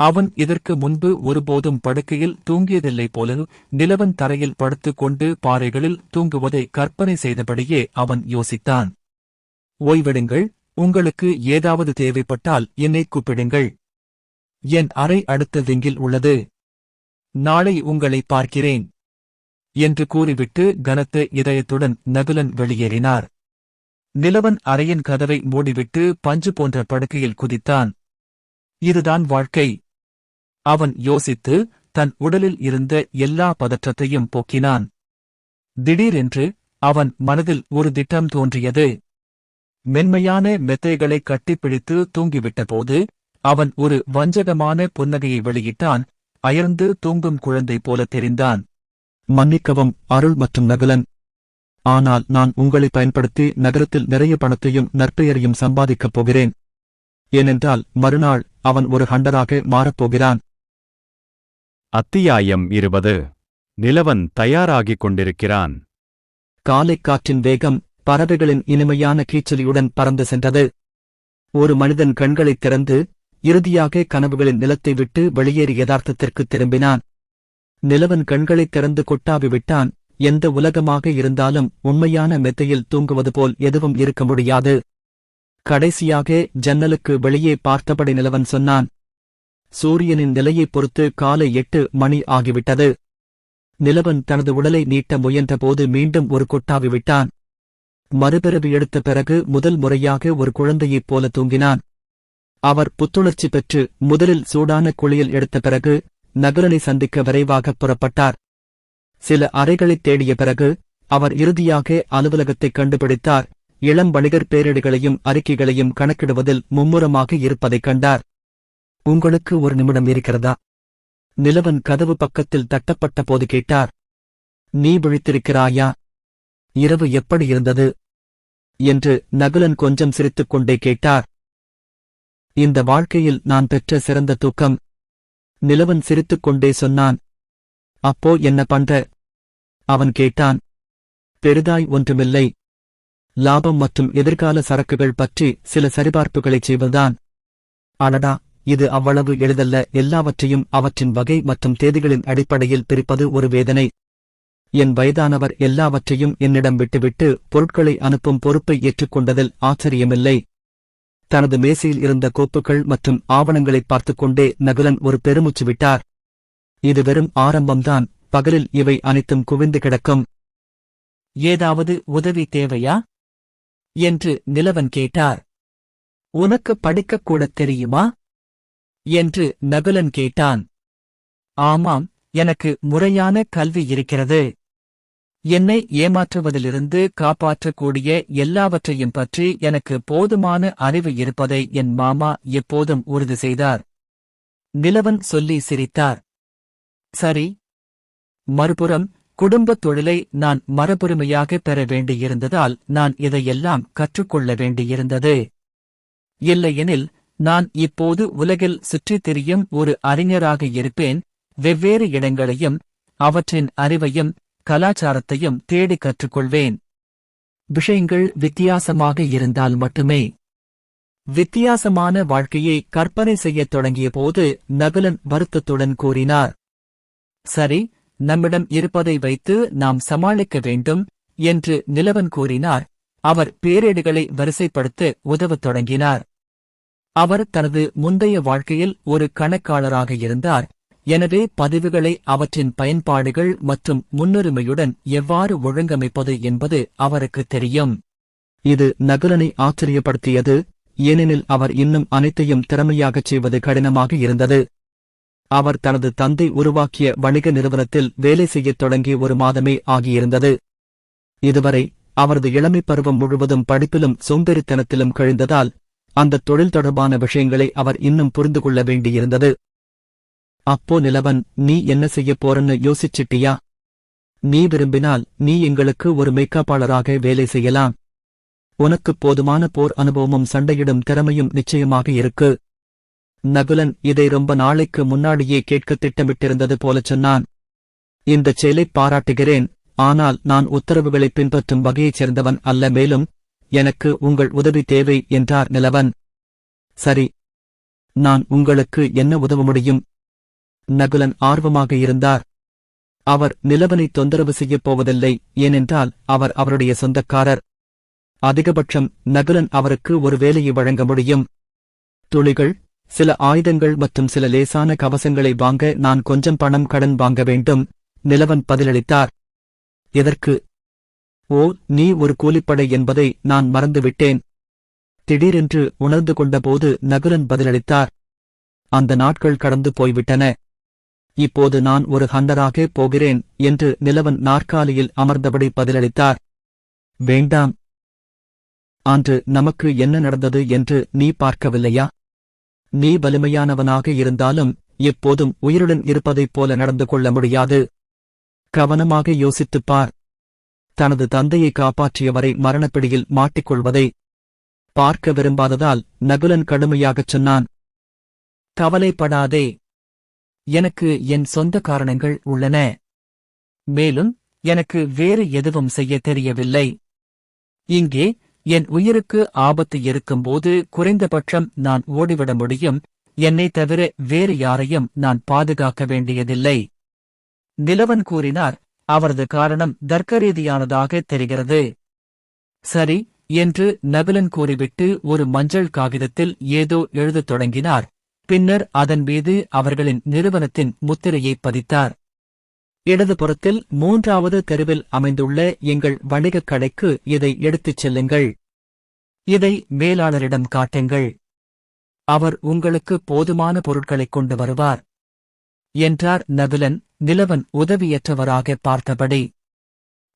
அவன் இதற்கு முன்பு ஒருபோதும் படுக்கையில் தூங்கியதில்லை போல. நிலவன் தரையில் படுத்துக் கொண்டு பாறைகளில் தூங்குவதை கற்பனை செய்தபடியே அவன் யோசித்தான். ஓய்வெடுங்கள், உங்களுக்கு ஏதாவது தேவைப்பட்டால் என்னை கூப்பிடுங்கள். என் அறை அடுத்த விங்கில் உள்ளது. நாளை உங்களை பார்க்கிறேன் என்று கூறிவிட்டு கனத்த இதயத்துடன் நகுலன் வெளியேறினார். நிலவன் அறையின் கதவை மூடிவிட்டு பஞ்சு போன்ற படுக்கையில் குதித்தான். இதுதான் வாழ்க்கை. அவன் யோசித்து தன் உடலில் இருந்த எல்லா பதற்றத்தையும் போக்கினான். திடீரென்று அவன் மனதில் ஒரு திட்டம் தோன்றியது. மென்மையான மெத்தைகளை கட்டிப்பிடித்து தூங்கிவிட்டபோது அவன் ஒரு வஞ்சகமான புன்னகையை வெளியிட்டான். அயர்ந்து தூங்கும் குழந்தை போல தெரிந்தான். மன்னிக்கவும் அருள் மற்றும் நகுலன். ஆனால் நான் உங்களை பயன்படுத்தி நகரத்தில் நிறைய பணத்தையும் நற்பெயரையும் சம்பாதிக்கப் போகிறேன். ஏனென்றால் மறுநாள் அவன் ஒரு ஹண்டராக மாறப்போகிறான். அத்தியாயம் 20. நிலவன் தயாராகிக் கொண்டிருக்கிறான். காலைக் காற்றின் வேகம் பறவைகளின் இனிமையான கீச்சலியுடன் பறந்து சென்றது. ஒரு மனிதன் கண்களைத் திறந்து இறுதியாக கனவுகளின் நிலத்தை விட்டு வெளியேறி யதார்த்தத்திற்கு திரும்பினான். நிலவன் கண்களைத் திறந்து கொட்டாவி விட்டான். எந்த உலகமாக இருந்தாலும் உண்மையான மெத்தையில் தூங்குவது போல் எதுவும் இருக்க முடியாது. கடைசியாக ஜன்னலுக்கு வெளியே பார்த்தபடி நிலவன் சொன்னான். சூரியனின் நிலையைப் பொறுத்து காலை 8 மணி ஆகிவிட்டது. நிலவன் தனது உடலை நீட்ட முயன்றபோது மீண்டும் ஒரு கொட்டாவி விட்டான். மறுபிறவி எடுத்த பிறகு முதல் முறையாக ஒரு குழந்தையைப் போல தூங்கினான். அவர் புத்துணர்ச்சி பெற்று முதலில் சூடான குளியல் எடுத்த பிறகு நகுலனை சந்திக்க விரைவாகப் புறப்பட்டார். சில அறைகளைத் தேடிய பிறகு அவர் இறுதியாக அலுவலகத்தைக் கண்டுபிடித்தார். இளம் வணிகர் பேரிடிகளையும் அறிக்கைகளையும் கணக்கிடுவதில் மும்முரமாக இருப்பதைக் கண்டார். உங்களுக்கு ஒரு நிமிடம் இருக்கிறதா? நிலவன் கதவு பக்கத்தில் தட்டப்பட்ட போது கேட்டார். நீ விழித்திருக்கிறாயா? இரவு எப்படி இருந்தது என்று நகுலன் கொஞ்சம் சிரித்துக் கொண்டே கேட்டார். இந்த வாழ்க்கையில் நான் பெற்ற சிறந்த தூக்கம். நிலவன் சிரித்துக் கொண்டே சொன்னான். அப்போ என்ன பண்ற? அவன் கேட்டான். பெரிதாய் ஒன்றுமில்லை. லாபம் மற்றும் எதிர்கால சரக்குகள் பற்றி சில சரிபார்ப்புகளைச் செய்வதுதான். அடடா, இது அவ்வளவு எளிதல்ல. எல்லாவற்றையும் அவற்றின் வகை மற்றும் தேதிகளின் அடிப்படையில் பிரிப்பது ஒரு வேதனை. என் வயதானவர் எல்லாவற்றையும் என்னிடம் விட்டுவிட்டு பொருட்களை அனுப்பும் பொறுப்பை ஏற்றுக்கொண்டதில் ஆச்சரியமில்லை. தனது மேசையில் இருந்த கோப்புகள் மற்றும் ஆவணங்களைப் பார்த்துக்கொண்டே நகுலன் ஒரு பெருமூச்சு விட்டார். இது வெறும் ஆரம்பம்தான். பகலில் இவை அனைத்தும் குவிந்து கிடக்கும். ஏதாவது உதவி தேவையா என்று நிலவன் கேட்டார். உனக்கு படிக்கக்கூடத் தெரியுமா என்று நகுலன் கேட்டான். ஆமாம், எனக்கு முறையான கல்வி இருக்கிறது. என்னை ஏமாற்றுவதிலிருந்து காப்பாற்றக்கூடிய எல்லாவற்றையும் பற்றி எனக்கு போதுமான அறிவு இருப்பதை என் மாமா எப்போதும் உறுதி செய்தார். நிலவன் சொல்லி சிரித்தார். சரி. மறுபுறம் குடும்பத் தொழிலை நான் மரபுரிமையாக பெற வேண்டியிருந்ததால் நான் இதையெல்லாம் கற்றுக்கொள்ள வேண்டியிருந்தது. இல்லையெனில் நான் இப்போது உலகில் சுற்றித் திரியும் ஒரு அறிஞராக இருப்பேன். வெவ்வேறு இடங்களையும் அவற்றின் அறிவையும் கலாச்சாரத்தையும் தேடி கற்றுக்கொள்வேன். விஷயங்கள் வித்தியாசமாக இருந்தால் மட்டுமே. வித்தியாசமான வாழ்க்கையை கற்பனை செய்யத் தொடங்கியபோது நகுலன் வருத்தத்துடன் கூறினார். சரி, நம்மிடம் இருப்பதை வைத்து நாம் சமாளிக்க வேண்டும் என்று நிலவன் கூறினார். அவர் பேரேடுகளை வரிசைப்படுத்த உதவத் தொடங்கினார். அவர் தனது முந்தைய வாழ்க்கையில் ஒரு கணக்காளராக இருந்தார். எனவே பதிவுகளை அவற்றின் பயன்பாடுகள் மற்றும் முன்னுரிமையுடன் எவ்வாறு ஒழுங்கமைப்பது என்பது அவருக்கு தெரியும். இது நகுலனை ஆச்சரியப்படுத்தியது. ஏனெனில் அவர் இன்னும் அனைத்தையும் திறமையாகச் செய்வது கடினமாக இருந்தது. அவர் தனது தந்தை உருவாக்கிய வணிக நிறுவனத்தில் வேலை செய்யத் தொடங்கி 1 மாதமே ஆகியிருந்தது. இதுவரை அவரது இளமைப் பருவம் முழுவதும் படிப்பிலும் சோம்பேறித்தனத்திலும் கழிந்ததால் அந்த தொழில் தொடர்பான விஷயங்களை அவர் இன்னும் புரிந்து கொள்ள வேண்டியிருந்தது. அப்போ நிலவன், நீ என்ன செய்யப் போறன்னு யோசிச்சிட்டியா? நீ விரும்பினால் நீ எங்களுக்கு ஒரு மேக்காப்பாளராக வேலை செய்யலாம். உனக்கு போதுமான போர் அனுபவமும் சண்டையிடும் திறமையும் நிச்சயமாக இருக்கு. நகுலன் இதை ரொம்ப நாளைக்கு முன்னாடியே கேட்க திட்டமிட்டிருந்தது போலச் சொன்னான். இந்தச் செயலைப் பாராட்டுகிறேன். ஆனால் நான் உத்தரவுகளை பின்பற்றும் வகையைச் சேர்ந்தவன் அல்ல. மேலும் எனக்கு உங்கள் உதவி தேவை என்றார் நிலவன். சரி, நான் உங்களுக்கு என்ன உதவ முடியும்? நகுலன் ஆர்வமாக இருந்தார். அவர் நிலவனை தொந்தரவு செய்யப் போவதில்லை. ஏனென்றால் அவர் அவருடைய சொந்தக்காரர். அதிகபட்சம் நகுலன் அவருக்கு ஒரு வேலையை வழங்க முடியும். துளிகள், சில ஆயுதங்கள் மற்றும் சில லேசான கவசங்களை வாங்க நான் கொஞ்சம் பணம் கடன் வாங்க வேண்டும், நிலவன் பதிலளித்தார். எதற்கு? ஓ, நீ ஒரு கூலிப்படை என்பதை நான் மறந்துவிட்டேன். திடீரென்று உணர்ந்து கொண்டபோது நகுலன் பதிலளித்தார். அந்த நாட்கள் கடந்து போய்விட்டன. இப்போது நான் ஒரு ஹண்டராக போகிறேன் என்று நிலவன் நாற்காலியில் அமர்ந்தபடி பதிலளித்தார். வேண்டாம். அன்று நமக்கு என்ன நடந்தது என்று நீ பார்க்கவில்லையா? நீ வலிமையானவனாக இருந்தாலும் எப்போதும் உயிருடன் இருப்பதைப் போல நடந்து கொள்ள முடியாது. கவனமாக யோசித்துப் பார். தனது தந்தையை காப்பாற்றியவரை மரணப்பிடியில் மாட்டிக்கொள்வதை பார்க்க விரும்பாததால் நகுலன் கடுமையாகச் சொன்னான். கவலைப்படாதே. எனக்கு என் சொந்த காரணங்கள் உள்ளன. மேலும் எனக்கு வேறு எதுவும் செய்ய தெரியவில்லை. இங்கே என் உயிருக்கு ஆபத்து இருக்கும்போது குறைந்தபட்சம் நான் ஓடிவிட முடியும். என்னை தவிர வேறு யாரையும் நான் பாதுகாக்க வேண்டியதில்லை. நிலவன் கூறினார். அவரது காரணம் தர்க்கரீதியானதாக தெரிகிறது. சரி என்று நகுலன் கூறிவிட்டு ஒரு மஞ்சள் காகிதத்தில் ஏதோ எழுதத் தொடங்கினார். பின்னர் அதன் மீது அவர்களின் நிறுவனத்தின் முத்திரையை பதித்தார். இடதுபுறத்தில் 3வது தெருவில் அமைந்துள்ள எங்கள் வணிகக் கடைக்கு இதை எடுத்துச் செல்லுங்கள். இதை மேலாளரிடம் காட்டுங்கள். அவர் உங்களுக்கு போதுமான பொருட்களைக் கொண்டு வருவார் என்றார் நகுலன், நிலவன் உதவியற்றவராக பார்த்தபடி.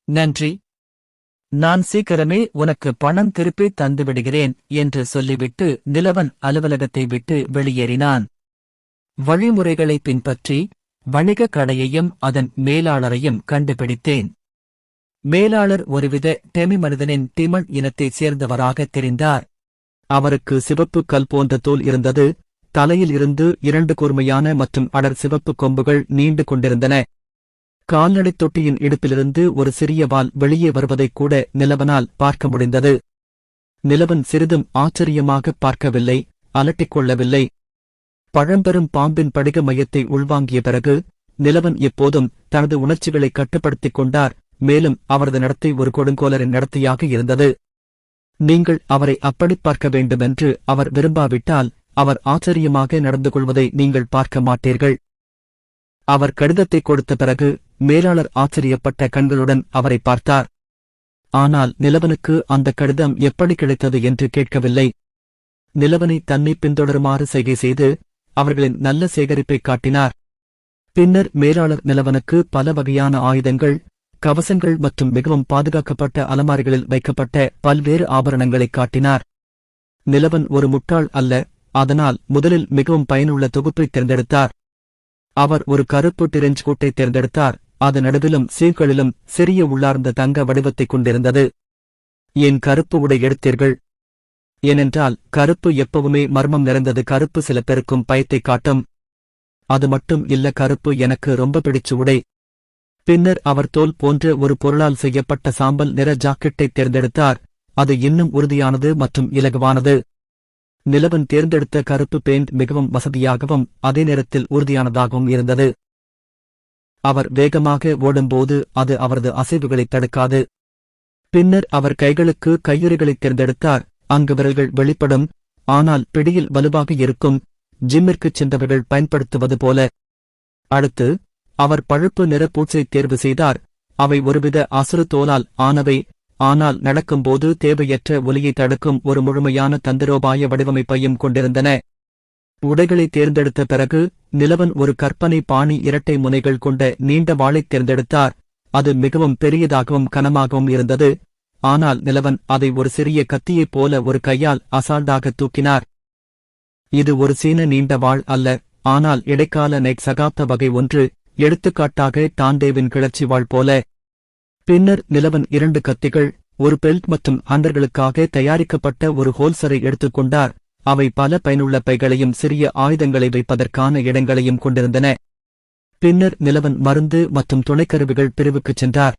நன்றி. நான் சீக்கிரமே உனக்கு பணம் திருப்பி தந்துவிடுகிறேன் என்று சொல்லிவிட்டு நிலவன் அலுவலகத்தை விட்டு வெளியேறினான். வழிமுறைகளை பின்பற்றி வணிகக் கடையையும் அதன் மேலாளரையும் கண்டுபிடித்தேன். மேலாளர் ஒருவித டெமி மனிதனின் டிமன் இனத்தைச் சேர்ந்தவராக தெரிந்தார். அவருக்கு சிவப்பு கல் போன்ற தோல் இருந்தது. தலையில் இருந்து 2 கூர்மையான மற்றும் அடர் சிவப்பு கொம்புகள் நீண்டு கொண்டிருந்தன. கால்நடைத் தொட்டியின் இடுப்பிலிருந்து ஒரு சிறிய வால் வெளியே வருவதைக் கூட நிலவனால் பார்க்க முடிந்தது. நிலவன் சிறிதும் ஆச்சரியமாகப் பார்க்கவில்லை, அலட்டிக் கொள்ளவில்லை. பழம்பெரும் பாம்பின் படிக மையத்தை உள்வாங்கிய பிறகு நிலவன் எப்போதும் தனது உணர்ச்சிகளை கட்டுப்படுத்திக் கொண்டார். மேலும் அவரது நடத்தை ஒரு கொடுங்கோலரின் நடத்தையாக இருந்தது. நீங்கள் அவரை அப்படிப் பார்க்க வேண்டுமென்று அவர் விரும்பாவிட்டால் அவர் ஆச்சரியமாக நடந்து கொள்வதை நீங்கள் பார்க்க மாட்டீர்கள். அவர் கடிதத்தை கொடுத்த பிறகு மேலாளர் ஆச்சரியப்பட்ட கண்களுடன் அவரை பார்த்தார். ஆனால் நிலவனுக்கு அந்த கடிதம் எப்படி கிடைத்தது என்று கேட்கவில்லை. நிலவனை தன்னை பின்தொடருமாறு செய்கை செய்து அவர்களின் நல்ல சேகரிப்பை காட்டினார். பின்னர் மேலாளர் நிலவனுக்கு பல வகையான ஆயுதங்கள், கவசங்கள் மற்றும் மிகவும் பாதுகாக்கப்பட்ட அலமாரிகளில் வைக்கப்பட்ட பல்வேறு ஆபரணங்களைக் காட்டினார். நிலவன் ஒரு முட்டாள் அல்ல, அதனால் முதலில் மிகவும் பயனுள்ள தொகுப்பை தேர்ந்தெடுத்தார். அவர் ஒரு கருப்பு டிரெஞ்ச் கோட்டை தேர்ந்தெடுத்தார். அது நடுவிலும் சீர்களிலும் சிறிய உள்ளார்ந்த தங்க வடிவத்தைக் கொண்டிருந்தது. ஏன் கருப்பு உடை எடுத்தீர்கள்? ஏனென்றால் கருப்பு எப்பவுமே மர்மம் நிறைந்தது. கருப்பு சில பேருக்கும் பயத்தைக் காட்டும். அது மட்டும் இல்ல, கருப்பு எனக்கு ரொம்ப பிடிச்ச உடை. பின்னர் அவர் தோல் போன்ற ஒரு பொருளால் செய்யப்பட்ட சாம்பல் நிற ஜாக்கெட்டை தேர்ந்தெடுத்தார். அது இன்னும் உறுதியானது மற்றும் இலகுவானது. நிலவன் தேர்ந்தெடுத்த கருப்பு பெயிண்ட் மிகவும் வசதியாகவும் அதே நேரத்தில் உறுதியானதாகவும் இருந்தது. அவர் வேகமாக ஓடும்போது அது அவரது அசைவுகளைத் தடுக்காது. பின்னர் அவர் கைகளுக்கு கையுறைகளைத் தேர்ந்தெடுத்தார். அங்கு விரல்கள் வெளிப்படும், ஆனால் பிடியில் வலுவாக இருக்கும், ஜிம்மிற்குச் சென்றவர்கள் பயன்படுத்துவது போல. அடுத்து அவர் பழுப்பு நிற பூட்ஸை தேர்வு செய்தார். அவை ஒருவித அசுறு தோலால் ஆனவை, ஆனால் நடக்கும்போது தேவையற்ற ஒலியை தடுக்கும் ஒரு முழுமையான தந்திரோபாய வடிவமைப்பையும் கொண்டிருந்தன. உடைகளை தேர்ந்தெடுத்த பிறகு நிலவன் ஒரு கற்பனை பாணி இரட்டை முனைகள் கொண்ட நீண்ட வாளைத் தேர்ந்தெடுத்தார். அது மிகவும் பெரியதாகவும் கனமாகவும் இருந்தது. ஆனால் நிலவன் அதை ஒரு சிறிய கத்தியைப் போல ஒரு கையால் அசால்டாக தூக்கினார். இது ஒரு சீன நீண்ட வாள் அல்ல, ஆனால் இடைக்கால நைட் சகாப்த வகை ஒன்று, எடுத்துக்காட்டாக டாண்டேவின் கிளர்ச்சி வாள் போல. பின்னர் நிலவன் 2 கத்திகள், ஒரு பெல்ட் மற்றும் ஹண்டர்களுக்காக தயாரிக்கப்பட்ட ஒரு ஹோல்சரை எடுத்துக்கொண்டார். அவை பல பயனுள்ள பைகளையும் சிறிய ஆயுதங்களை வைப்பதற்கான இடங்களையும் கொண்டிருந்தன. பின்னர் நிலவன் மருந்து மற்றும் துணைக்கருவிகள் பிரிவுக்குச் சென்றார்.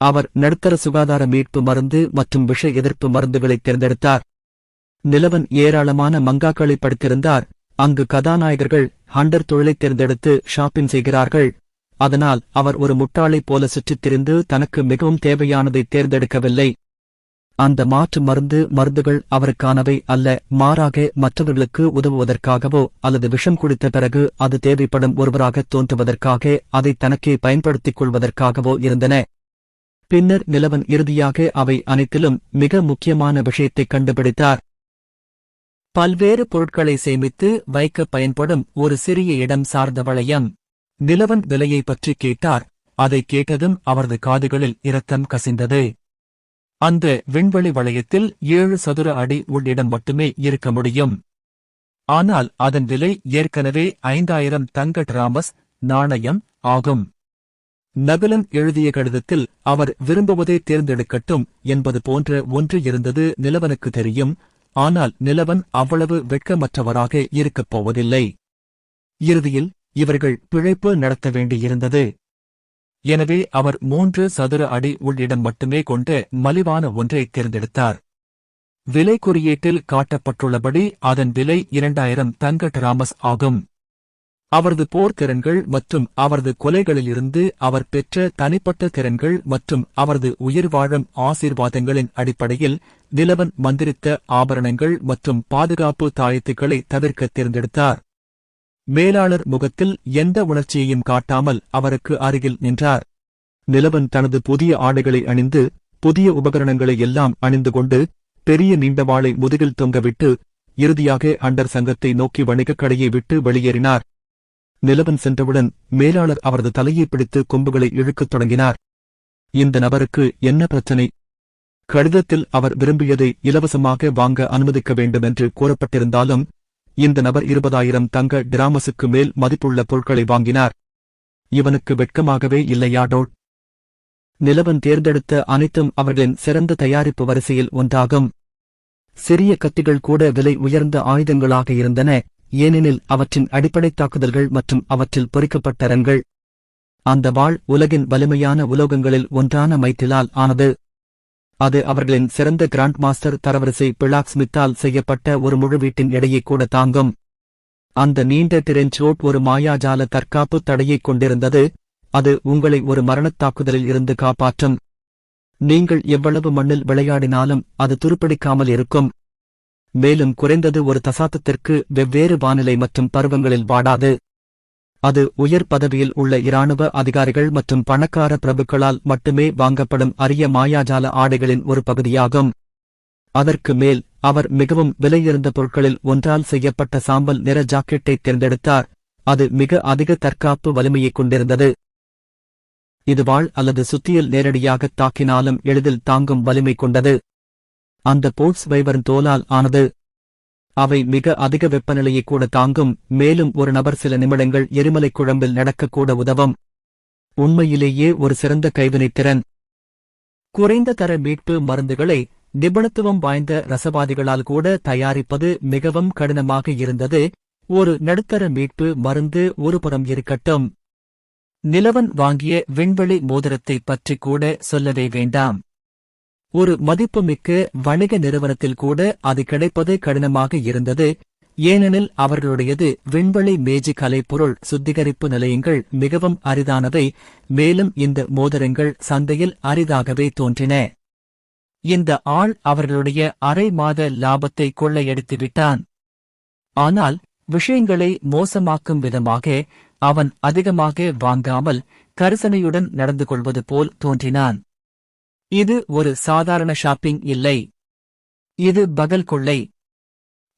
அவர் நடுத்தர சுகாதார மீட்பு மருந்து மற்றும் விஷ எதிர்ப்பு மருந்துகளைத் தேர்ந்தெடுத்தார். நிலவன் ஏராளமான மங்காக்களை படித்திருந்தார். அங்கு கதாநாயகர்கள் ஹண்டர் தொழிலைத் தேர்ந்தெடுத்து ஷாப்பிங் செய்கிறார்கள். அதனால் அவர் ஒரு முட்டாளைப் போல சுற்றித் திரிந்து தனக்கு மிகவும் தேவையானதை தேர்ந்தெடுக்கவில்லை. அந்த மாற்று மருந்துகள் அவருக்கானவை அல்ல, மாறாக மற்றவர்களுக்கு உதவுவதற்காகவோ அல்லது விஷம் குடித்த பிறகு அது தேவைப்படும் ஒருவராக தோன்றுவதற்காக அதை தனக்கே பயன்படுத்திக் கொள்வதற்காகவோ இருந்தன. பின்னர் நிலவன் இறுதியாக அவை அனைத்திலும் மிக முக்கியமான விஷயத்தைக் கண்டுபிடித்தார். பல்வேறு பொருட்களை சேமித்து வைக்க பயன்படும் ஒரு சிறிய இடம் சார்ந்த வளையம். நிலவன் விலையை பற்றி கேட்டார். அதை கேட்டதும் அவரது காதுகளில் இரத்தம் கசிந்தது. அந்த விண்வெளி வளையத்தில் 7 சதுர அடி உள்ளிடம் மட்டுமே இருக்க முடியும். ஆனால் அதன் விலை ஏற்கனவே 5000 தங்க டிராமஸ் நாணயம் ஆகும். நகுலன் எழுதிய கடிதத்தில் அவர் விரும்புவதை தேர்ந்தெடுக்கட்டும் என்பது போன்ற ஒன்று இருந்தது நிலவனுக்கு தெரியும். ஆனால் நிலவன் அவ்வளவு வெட்கமற்றவராக இருக்கப் போவதில்லை. இறுதியில் இவர்கள் பிழைப்பு நடத்த வேண்டியிருந்தது. எனவே அவர் 3 சதுர அடி உள்ளிடம் மட்டுமே கொண்ட மலிவான ஒன்றை தேர்ந்தெடுத்தார். விலை குறியீட்டில் காட்டப்பட்டுள்ளபடி அதன் விலை 2000 தங்க டிராமஸ் ஆகும். அவரது போர்த்திறன்கள் மற்றும் அவரது கொலைகளிலிருந்து அவர் பெற்ற தனிப்பட்ட திறன்கள் மற்றும் அவரது உயிர் வாழும் ஆசீர்வாதங்களின் அடிப்படையில் நிலவன் மந்திரித்த ஆபரணங்கள் மற்றும் பாதுகாப்பு தாயத்துக்களை தவிர்க்க தேர்ந்தெடுத்தார். மேலாளர் முகத்தில் எந்த உணர்ச்சியையும் காட்டாமல் அவருக்கு அருகில் நின்றார். நிலவன் தனது புதிய ஆடைகளை அணிந்து புதிய உபகரணங்களை எல்லாம் அணிந்து கொண்டு பெரிய நீண்ட வாளை முதுகில் தொங்கவிட்டு இறுதியாக அண்டர் சங்கத்தை நோக்கி வணிகக் கடையை விட்டு வெளியேறினார். நிலவன் சென்றவுடன் மேலாளர் அவரது தலையை பிடித்து கொம்புகளை இழுக்கத் தொடங்கினார். இந்த நபருக்கு என்ன பிரச்சனை? கடிதத்தில் அவர் விரும்பியதை இலவசமாக வாங்க அனுமதிக்க வேண்டும் என்று கூறப்பட்டிருந்தாலும் இந்த நபர் 20,000 தங்க டிராமஸுக்கு மேல் மதிப்புள்ள பொருட்களை வாங்கினார். இவனுக்கு வெட்கமாகவே இல்லையாடோ? நிலவன் தேர்ந்தெடுத்த அனைத்தும் அவர்களின் சிறந்த தயாரிப்பு வரிசையில் ஒன்றாகும். சிறிய கத்திகள் கூட விலை உயர்ந்த ஆயுதங்களாக இருந்தன, ஏனெனில் அவற்றின் அடிப்படை தாக்குதல்கள் மற்றும் அவற்றில் பொறிக்கப்பட்ட ரன்கள். அந்த வாள் உலகின் வலிமையான உலோகங்களில் ஒன்றான மைட்டிலால் ஆனது. அது அவர்களின் சிறந்த கிராண்ட் மாஸ்டர் தரவரிசை பிளாக் ஸ்மித்தால் செய்யப்பட்ட ஒரு முழு வீட்டின் எடையை கூட தாங்கும். அந்த நீண்ட டிரென்ச்ரோட் ஒரு மாயாஜால தற்காப்பு தடையைக் கொண்டிருந்தது. அது உங்களை ஒரு மரணத் தாக்குதலில் இருந்து காப்பாற்றும். நீங்கள் எவ்வளவு மண்ணில் விளையாடினாலும் அது துருப்பிடிக்காமல் இருக்கும். மேலும் குறைந்தது ஒரு தசாப்தத்திற்கு வெவ்வேறு வானிலை மற்றும் பருவங்களில் வாடாது. அது உயர் பதவியில் உள்ள இராணுவ அதிகாரிகள் மற்றும் பணக்கார பிரபுக்களால் மட்டுமே வாங்கப்படும் அரிய மாயாஜால ஆடைகளின் ஒரு பகுதியாகும். அதற்கு மேல் அவர் மிகவும் விலையுயர்ந்த பொருட்களில் ஒன்றால் செய்யப்பட்ட சாம்பல் நிற ஜாக்கெட்டை தேர்ந்தெடுத்தார். அது மிக அதிக தற்காப்பு வலிமையைக் கொண்டிருந்தது. இது வாள் அல்லது சுத்தியில் நேரடியாகத் தாக்கினாலும் எளிதில் தாங்கும் வலிமை கொண்டது. அந்த போர்ட்ஸ் வைவரின் தோலால் ஆனது. அவை மிக அதிக வெப்பநிலையை கூட தாங்கும், மேலும் ஒரு நபர் சில நிமிடங்கள் எரிமலை குழம்பில் நடக்கக்கூட உதவும். உண்மையிலேயே ஒரு சிறந்த கைவினைத்திறன். குறைந்த தர மீட்பு மருந்துகளை நிபுணத்துவம் வாய்ந்த ரசவாதிகளால் கூட தயாரிப்பது மிகவும் கடினமாக இருந்தது. ஒரு நடுத்தர மீட்பு மருந்து ஒருபுறம் இருக்கட்டும். நிலவன் வாங்கிய விண்வெளி மோதிரத்தைப் பற்றி கூட சொல்லவே வேண்டாம். ஒரு மதிப்புமிக்க வணிக நிறுவனத்தில் கூட அது கிடைப்பது கடினமாக இருந்தது, ஏனெனில் அவர்களுடையது விண்வெளி மேஜிக் கலைப்பொருள் சுத்திகரிப்பு நிலையங்கள் மிகவும் அரிதானவை. மேலும் இந்த மோதிரங்கள் சந்தையில் அரிதாகவே தோன்றின. இந்த ஆள் அவர்களுடைய அரை மாத லாபத்தை கொள்ளையடித்துவிட்டான். ஆனால் விஷயங்களை மோசமாக்கும் விதமாக அவன் அதிகமாக வாங்காமல் கரிசனையுடன் நடந்து கொள்வது போல் தோன்றினான். இது ஒரு சாதாரண ஷாப்பிங் இல்லை, இது பகல் கொள்ளை.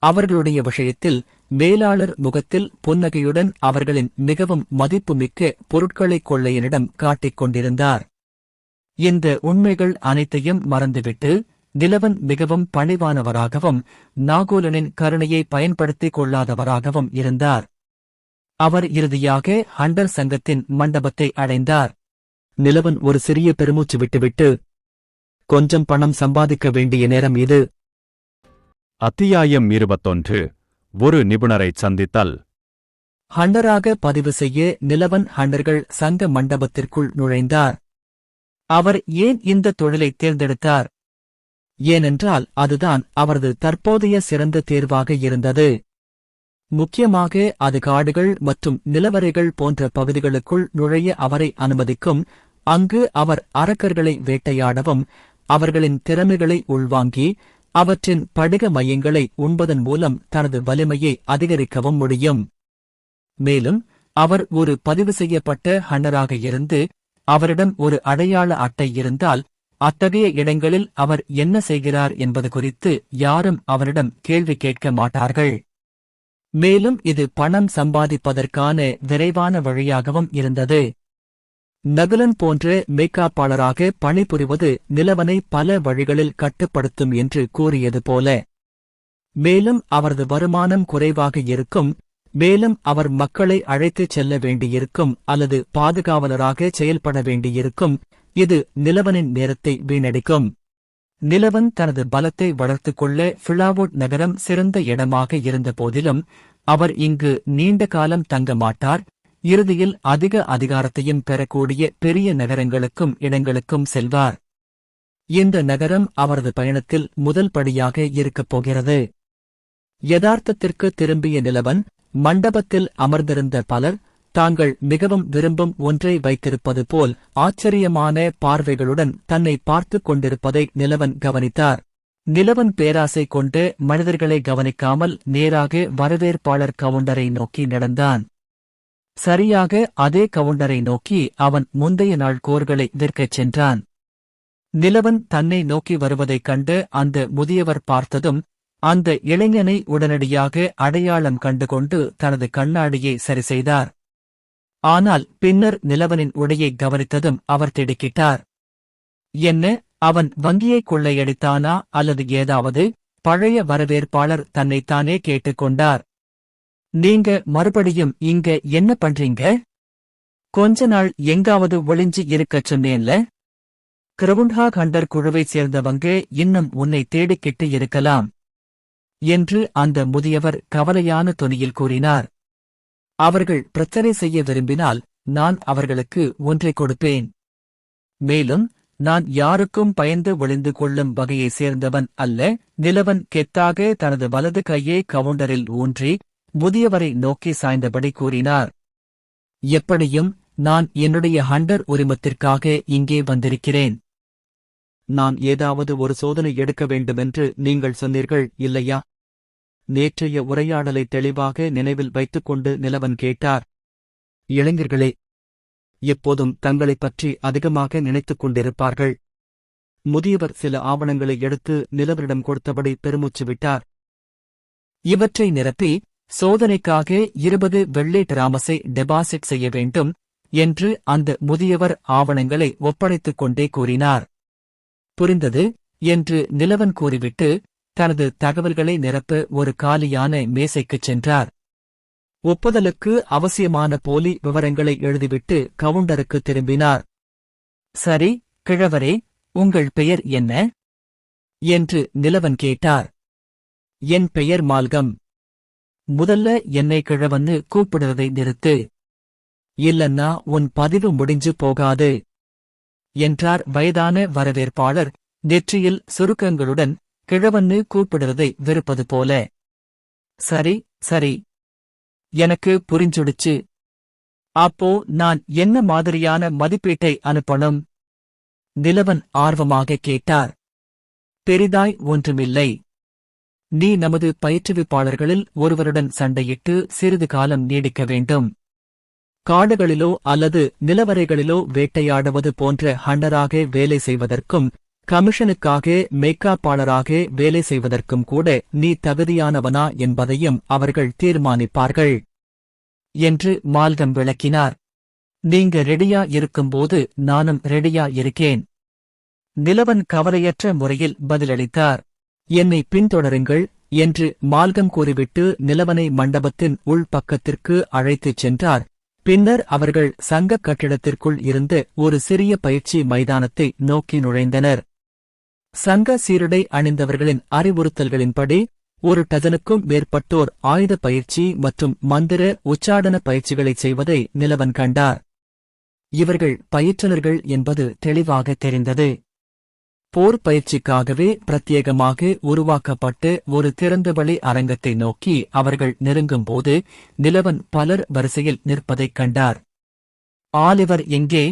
அவர்களுடைய விஷயத்தில் மேலாளர் முகத்தில் புன்னகையுடன் அவர்களின் மிகவும் மதிப்புமிக்க பொருட்களை கொள்ளையனிடம் காட்டிக் கொண்டிருந்தார். இந்த உண்மைகள் அனைத்தையும் மறந்துவிட்டு நிலவன் மிகவும் பணிவானவராகவும் நாகோலனின் கருணையை பயன்படுத்திக் கொள்ளாதவராகவும் இருந்தார். அவர் இறுதியாக ஹண்டர் சங்கத்தின் மண்டபத்தை அடைந்தார். நிலவன் ஒரு சிறிய பெருமூச்சு விட்டுவிட்டு, கொஞ்சம் பணம் சம்பாதிக்க வேண்டிய நேரம் இது. அத்தியாயம் 21. ஒரு நிபுணரைச் சந்தித்தல். ஹண்டராக பதிவு செய்ய நிலவன் ஹண்டர்கள் சங்க மண்டபத்திற்குள் நுழைந்தார். அவர் ஏன் இந்த தொழிலை தேர்ந்தெடுத்தார்? ஏனென்றால் அதுதான் அவரது தற்போதைய சிறந்த தேர்வாக இருந்தது. முக்கியமாக அது காடுகள் மற்றும் நிலவரைகள் போன்ற பகுதிகளுக்குள் நுழைய அவரை அனுமதிக்கும். அங்கு அவர் அரக்கர்களை வேட்டையாடவும் அவர்களின் திறமைகளை உள்வாங்கி அவற்றின் படிக மையங்களை உண்பதன் மூலம் தனது வலிமையை அதிகரிக்கவும் முடியும். மேலும் அவர் ஒரு பதிவு செய்யப்பட்ட ஹண்டராக இருந்து அவரிடம் ஒரு அடையாள அட்டை இருந்தால் அத்தகைய இடங்களில் அவர் என்ன செய்கிறார் என்பது குறித்து யாரும் அவரிடம் கேள்வி கேட்க மாட்டார்கள். மேலும் இது பணம் சம்பாதிப்பதற்கான விரைவான வழியாகவும் இருந்தது. நகுலன் போன்ற மேக்காப்பாளராக பணிபுரிவது நிலவனை பல வழிகளில் கட்டுப்படுத்தும் என்று கூறியது போல. மேலும் அவரது வருமானம் குறைவாக இருக்கும், மேலும் அவர் மக்களை அழைத்துச் செல்ல வேண்டியிருக்கும் அல்லது பாதுகாவலராக செயல்பட வேண்டியிருக்கும். இது நிலவனின் நேரத்தை வீணடிக்கும். நிலவன் தனது பலத்தை வளர்த்துக் கொள்ள ஃபிலாவுட் நகரம் சிறந்த இடமாக இருந்த போதிலும் அவர் இங்கு நீண்ட காலம் தங்க மாட்டார். இறுதியில் அதிக அதிகாரத்தையும் பெறக்கூடிய பெரிய நகரங்களுக்கும் இடங்களுக்கும் செல்வார். இந்த நகரம் அவரது பயணத்தில் முதல் படியாக இருக்கப் போகிறது. யதார்த்தத்திற்கு திரும்பிய நிலவன் மண்டபத்தில் அமர்ந்திருந்த பலர் தாங்கள் மிகவும் விரும்பும் ஒன்றை வைத்திருப்பது போல் ஆச்சரியமான பார்வைகளுடன் தன்னை பார்த்துக் கொண்டிருப்பதை நிலவன் கவனித்தார். நிலவன் பேராசை கொண்டு மனிதர்களை கவனிக்காமல் நேராக வரவேற்பாளர் கவுண்டரை நோக்கி நடந்தான். சரியாக அதே கவுண்டரை நோக்கி அவன் முந்தைய நாள் கோர்களை விற்கச் சென்றான். நிலவன் தன்னை நோக்கி வருவதைக் கண்டு அந்த முதியவர் பார்த்ததும் அந்த இளைஞனை உடனடியாக அடையாளம் கண்டுகொண்டு தனது கண்ணாடியை சரிசெய்தார். ஆனால் பின்னர் நிலவனின் உடையை கவனித்ததும் அவர் திடுக்கிட்டார். என்ன, அவன் வங்கியை கொள்ளையடித்தானா அல்லது ஏதாவது? பழைய வரவேற்பாளர் தன்னைத்தானே கேட்டுக்கொண்டார். நீங்க மறுபடியும் இங்க என்ன பண்றீங்க? கொஞ்ச நாள் எங்காவது ஒளிஞ்சு இருக்கச் சொன்னேன்ல. கிரவுண்டா ஹண்டர் குழுவைச் சேர்ந்தவங்க இன்னும் உன்னை தேடிக்கிட்டு இருக்கலாம் என்று அந்த முதியவர் கவலையான தொனியில் கூறினார். அவர்கள் பிரச்சனை செய்ய விரும்பினால் நான் அவர்களுக்கு ஒன்றை கொடுப்பேன். மேலும் நான் யாருக்கும் பயந்து ஒளிந்து கொள்ளும் வகையைச் சேர்ந்தவன் அல்ல. நிலவன் கெத்தாக தனது வலது கையை கவுண்டரில் ஊன்றி முதியவரை நோக்கி சாய்ந்தபடி கூறினார். எப்படியும் நான் என்னுடைய ஹண்டர் உரிமத்திற்காக இங்கே வந்திருக்கிறேன். நான் ஏதாவது ஒரு சோதனை எடுக்க வேண்டுமென்று நீங்கள் சொன்னீர்கள் இல்லையா? நேற்றைய உரையாடலை தெளிவாக நினைவில் வைத்துக்கொண்டு நிலவன் கேட்டார். இளைஞர்களே எப்போதும் தங்களைப் பற்றி அதிகமாக நினைத்துக் கொண்டிருப்பார்கள். முதியவர் சில ஆவணங்களை எடுத்து நிலவரிடம் கொடுத்தபடி பெருமூச்சு விட்டார். இவற்றை நிரப்பி சோதனைக்காக 20 வெள்ளை டிராமஸை டெபாசிட் செய்ய வேண்டும் என்று அந்த முதியவர் ஆவணங்களை ஒப்படைத்துக் கொண்டே கூறினார். புரிந்தது என்று நிலவன் கூறிவிட்டு தனது தகவல்களை நிரப்ப ஒரு காலியான மேசைக்குச் சென்றார். ஒப்புதலுக்கு அவசியமான போலி விவரங்களை எழுதிவிட்டு கவுண்டருக்கு திரும்பினார். சரி கிழவரே, உங்கள் பெயர் என்ன என்று நிலவன் கேட்டார். என் பெயர் மால்கம். முதல்ல என்னை கிழவன்னு கூப்பிடுறதை நிறுத்து. இல்லன்னா உன் பதிவு முடிஞ்சு போகாது என்றார் வயதான வரவேற்பாளர் நெற்றியில் சுருக்கங்களுடன் கிழவன்னு கூப்பிடுறதை வெறுப்பது போல. சரி சரி, எனக்கு புரிஞ்சுடுச்சு. அப்போ நான் என்ன மாதிரியான மதிப்பீட்டை அனுப்பணும்? நிலவன் ஆர்வமாக கேட்டார். பெரிதாய் ஒன்றுமில்லை. நீ நமது பயிற்றுவிப்பாளர்களில் ஒருவருடன் சண்டையிட்டு சிறிது காலம் நீடிக்க வேண்டும். காடுகளிலோ அல்லது நிலவரைகளிலோ வேட்டையாடுவது போன்ற ஹண்டராக வேலை செய்வதற்கும் கமிஷனுக்காக மேய்க்காப்பாளராக வேலை செய்வதற்கும் கூட நீ தகுதியானவனா என்பதையும் அவர்கள் தீர்மானிப்பார்கள் என்று மால்கம் விளக்கினார். நீங்க ரெடியா இருக்கும்போது நானும் ரெடியா இருக்கேன். நிலவன் கவலையற்ற முறையில் பதிலளித்தார். என்னை பின்தொடருங்கள் என்று மால்கம் கூறிவிட்டு நிலவனை மண்டபத்தின் உள்பக்கத்திற்கு அழைத்துச் சென்றார். பின்னர் அவர்கள் சங்கக் கட்டிடத்திற்குள் இருந்த ஒரு சிறிய பயிற்சி மைதானத்தை நோக்கி நுழைந்தனர். சங்க சீருடை அணிந்தவர்களின் அறிவுறுத்தல்களின்படி ஒரு டஜனுக்கும் மேற்பட்டோர் ஆயுத பயிற்சி மற்றும் மந்திர உச்சாடன பயிற்சிகளைச் செய்வதை நிலவன் கண்டார். இவர்கள் பயிற்றுனர்கள் என்பது தெளிவாக தெரிந்தது. போர் பயிற்சிக்காகவே பிரத்யேகமாக உருவாக்கப்பட்ட ஒரு திறந்தவெளி அரங்கத்தை நோக்கி அவர்கள் நெருங்கும்போது நிலவன் பலர் வரிசையில் நிற்பதைக் கண்டார். ஆலிவர் எங்கே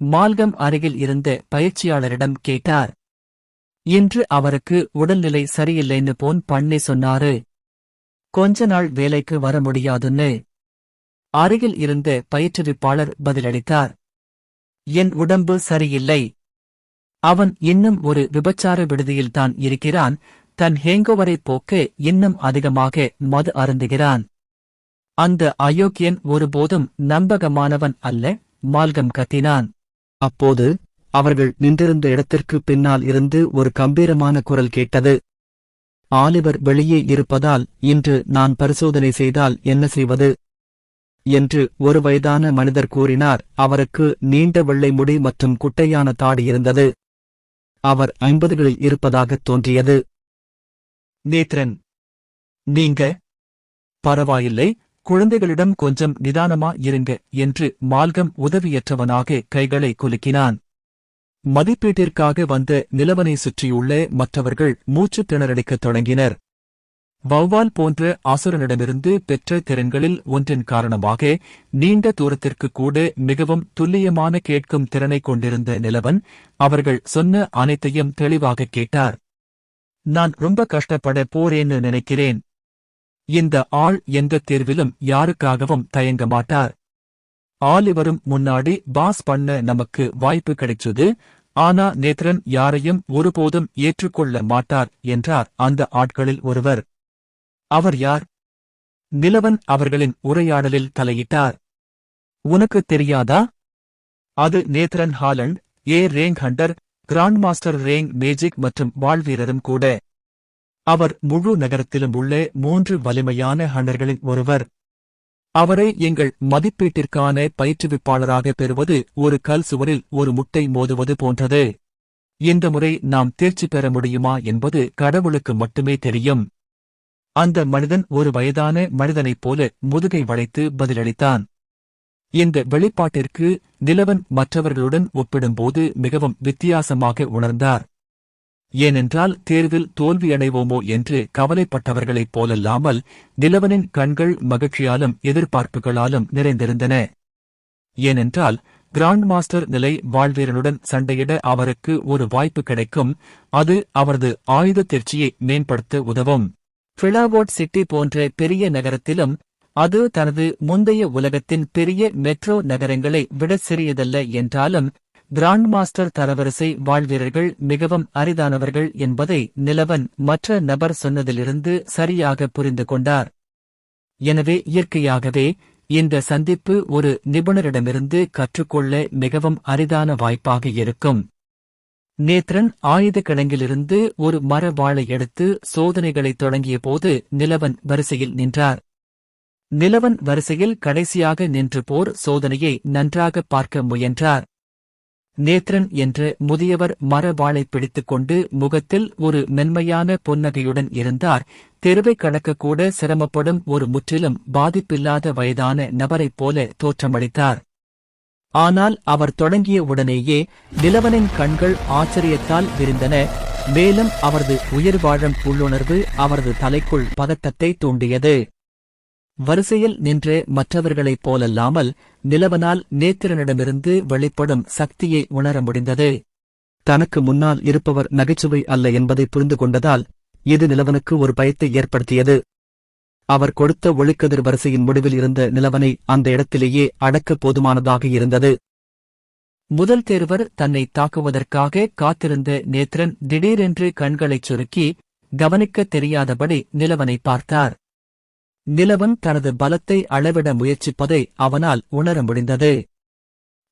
மால்கம் அருகில் இருந்த பயிற்சியாளரிடம் கேட்டார். இன்று அவருக்கு உடல்நிலை சரியில்லைன்னு போன் பண்ணி சொன்னாரு. கொஞ்ச நாள் வேலைக்கு வர முடியாதுன்னு. அருகில் இருந்த பயிற்றுவிப்பாளர் பதிலளித்தார். என் உடம்பு சரியில்லை. அவன் இன்னும் ஒரு விபச்சார விடுதியில்தான் இருக்கிறான். தன் ஹேங்கோவரை போக்க இன்னும் அதிகமாக மது அருந்துகிறான். அந்த அயோக்கியன் ஒருபோதும் நம்பகமானவன் அல்ல, மால்கம் கத்தினான். அப்போது அவர்கள் நின்றிருந்த இடத்திற்கு பின்னால் இருந்து ஒரு கம்பீரமான குரல் கேட்டது. ஆலிவர் வெளியே இருப்பதால் இன்று நான் பரிசோதனை செய்தால் என்ன செய்வது என்று ஒரு வயதான மனிதர் கூறினார். அவருக்கு நீண்ட வெள்ளை முடி மற்றும் குட்டையான தாடி இருந்தது. அவர் 50களில் இருப்பதாகத் தோன்றியது. நேத்ரன், நீங்க? பரவாயில்லை, குழந்தைகளிடம் கொஞ்சம் நிதானமா இருங்க என்று மால்கம் உதவியற்றவனாக கைகளை குலுக்கினான். மதிப்பீட்டிற்காக வந்த நிலவனை சுற்றியுள்ள மற்றவர்கள் மூச்சு திணறடிக்கத் தொடங்கினர். வௌவால் போன்ற ஆசுரனிடமிருந்து பெற்ற திறன்களில் ஒன்றின் காரணமாக நீண்ட தூரத்திற்கு கூட மிகவும் துல்லியமான கேட்கும் திறனை கொண்டிருந்த நிலவன் அவர்கள் சொன்ன அனைத்தையும் தெளிவாக கேட்டார். நான் ரொம்ப கஷ்டப்பட போறேன்னு நினைக்கிறேன். இந்த ஆள் எந்த தேர்விலும் யாருக்காகவும் தயங்க மாட்டார். ஆலிவரும் முன்னாடி பாஸ் பண்ண நமக்கு வாய்ப்பு கிடைச்சது. ஆனா நேத்ரன் யாரையும் ஒருபோதும் ஏற்றுக்கொள்ள மாட்டார் என்றார் அந்த ஆட்களில் ஒருவர். அவர் யார்? நிலவன் அவர்களின் உரையாடலில் தலையிட்டார். உனக்கு தெரியாதா? அது Nethran Holland, rank hunter, grand master rank magic மற்றும் வாழ்வீரரும் கூட. அவர் முழு நகரத்திலும் உள்ள 3 வலிமையான ஹண்டர்களின் ஒருவர். அவரை எங்கள் மதிப்பீட்டிற்கான பயிற்றுவிப்பாளராக பெறுவது ஒரு கல் சுவரில் ஒரு முட்டை மோதுவது போன்றது. இந்த முறை நாம் தேர்ச்சி பெற முடியுமா என்பது கடவுளுக்கு மட்டுமே தெரியும். அந்த மனிதன் ஒரு வயதான மனிதனைப் போல முதுகை வளைத்து பதிலளித்தான். இந்த வெளிப்பாட்டிற்கு நிலவன் மற்றவர்களுடன் ஒப்பிடும்போது மிகவும் வித்தியாசமாக உணர்ந்தார். ஏனென்றால் தேர்வில் தோல்வியடைவோமோ என்று கவலைப்பட்டவர்களைப் போலல்லாமல் நிலவனின் கண்கள் மகிழ்ச்சியாலும் எதிர்பார்ப்புகளாலும் நிறைந்திருந்தன. ஏனென்றால் கிராண்ட் மாஸ்டர் நிலை வாழ்வீரனுடன் சண்டையிட அவருக்கு ஒரு வாய்ப்பு கிடைக்கும். அது அவரது ஆயுத தேர்ச்சியை மேம்படுத்த உதவும். பிளாவோட் சிட்டி போன்ற பெரிய நகரத்திலும் அது தனது முந்தைய உலகத்தின் பெரிய மெட்ரோ நகரங்களை விட சிறியதல்ல என்றாலும் கிராண்ட் மாஸ்டர் தரவரிசை வாழ்வீரர்கள் மிகவும் அரிதானவர்கள் என்பதை நிலவன் மற்ற நபர் சொன்னதிலிருந்து சரியாக புரிந்து கொண்டார். எனவே இயற்கையாகவே இந்த சந்திப்பு ஒரு நிபுணரிடமிருந்து கற்றுக்கொள்ள மிகவும் அரிதான வாய்ப்பாக இருக்கும். நேத்ரன் ஆயுத கிடங்கிலிருந்து ஒரு மர வாளை எடுத்து சோதனைகளை தொடங்கிய போது நிலவன் வரிசையில் நின்றார். நிலவன் வரிசையில் கடைசியாக நின்று போர் சோதனையை நன்றாக பார்க்க முயன்றார். நேத்ரன் என்ற முதியவர் மர வாளை பிடித்துக்கொண்டு முகத்தில் ஒரு மென்மையான புன்னகையுடன் இருந்தார். தெருவைக் கடக்கக்கூட சிரமப்படும் ஒரு முற்றிலும் பாதிப்பில்லாத வயதான நபரைப் போல தோற்றமளித்தார். ஆனால் அவர் தொடங்கிய உடனேயே நிலவனின் கண்கள் ஆச்சரியத்தால் விரிந்தன. மேலும் அவரது உயிர்வாழும் உள்ளுணர்வு அவரது தலைக்குள் பதட்டத்தை தூண்டியது. வரிசையில் நின்ற மற்றவர்களைப் போலல்லாமல் நிலவனால் நேத்திரனிடமிருந்து வெளிப்படும் சக்தியை உணர முடிந்தது. தனக்கு முன்னால் இருப்பவர் நகைச்சுவை அல்ல என்பதை புரிந்து கொண்டதால் இது நிலவனுக்கு ஒரு பயத்தை ஏற்படுத்தியது. அவர் கொடுத்த ஒளிக்கதிர் வரிசையின் முடிவில் இருந்த நிலவனை அந்த இடத்திலேயே அடக்க போதுமானதாக இருந்தது. முதல் தேர்வர் தன்னை தாக்குவதற்காக காத்திருந்த நேத்ரன் திடீரென்று கண்களைச் சுருக்கி கவனிக்கத் தெரியாதபடி நிலவனை பார்த்தார். நிலவன் தனது பலத்தை அளவிட முயற்சிப்பதை அவனால் உணர முடிந்தது.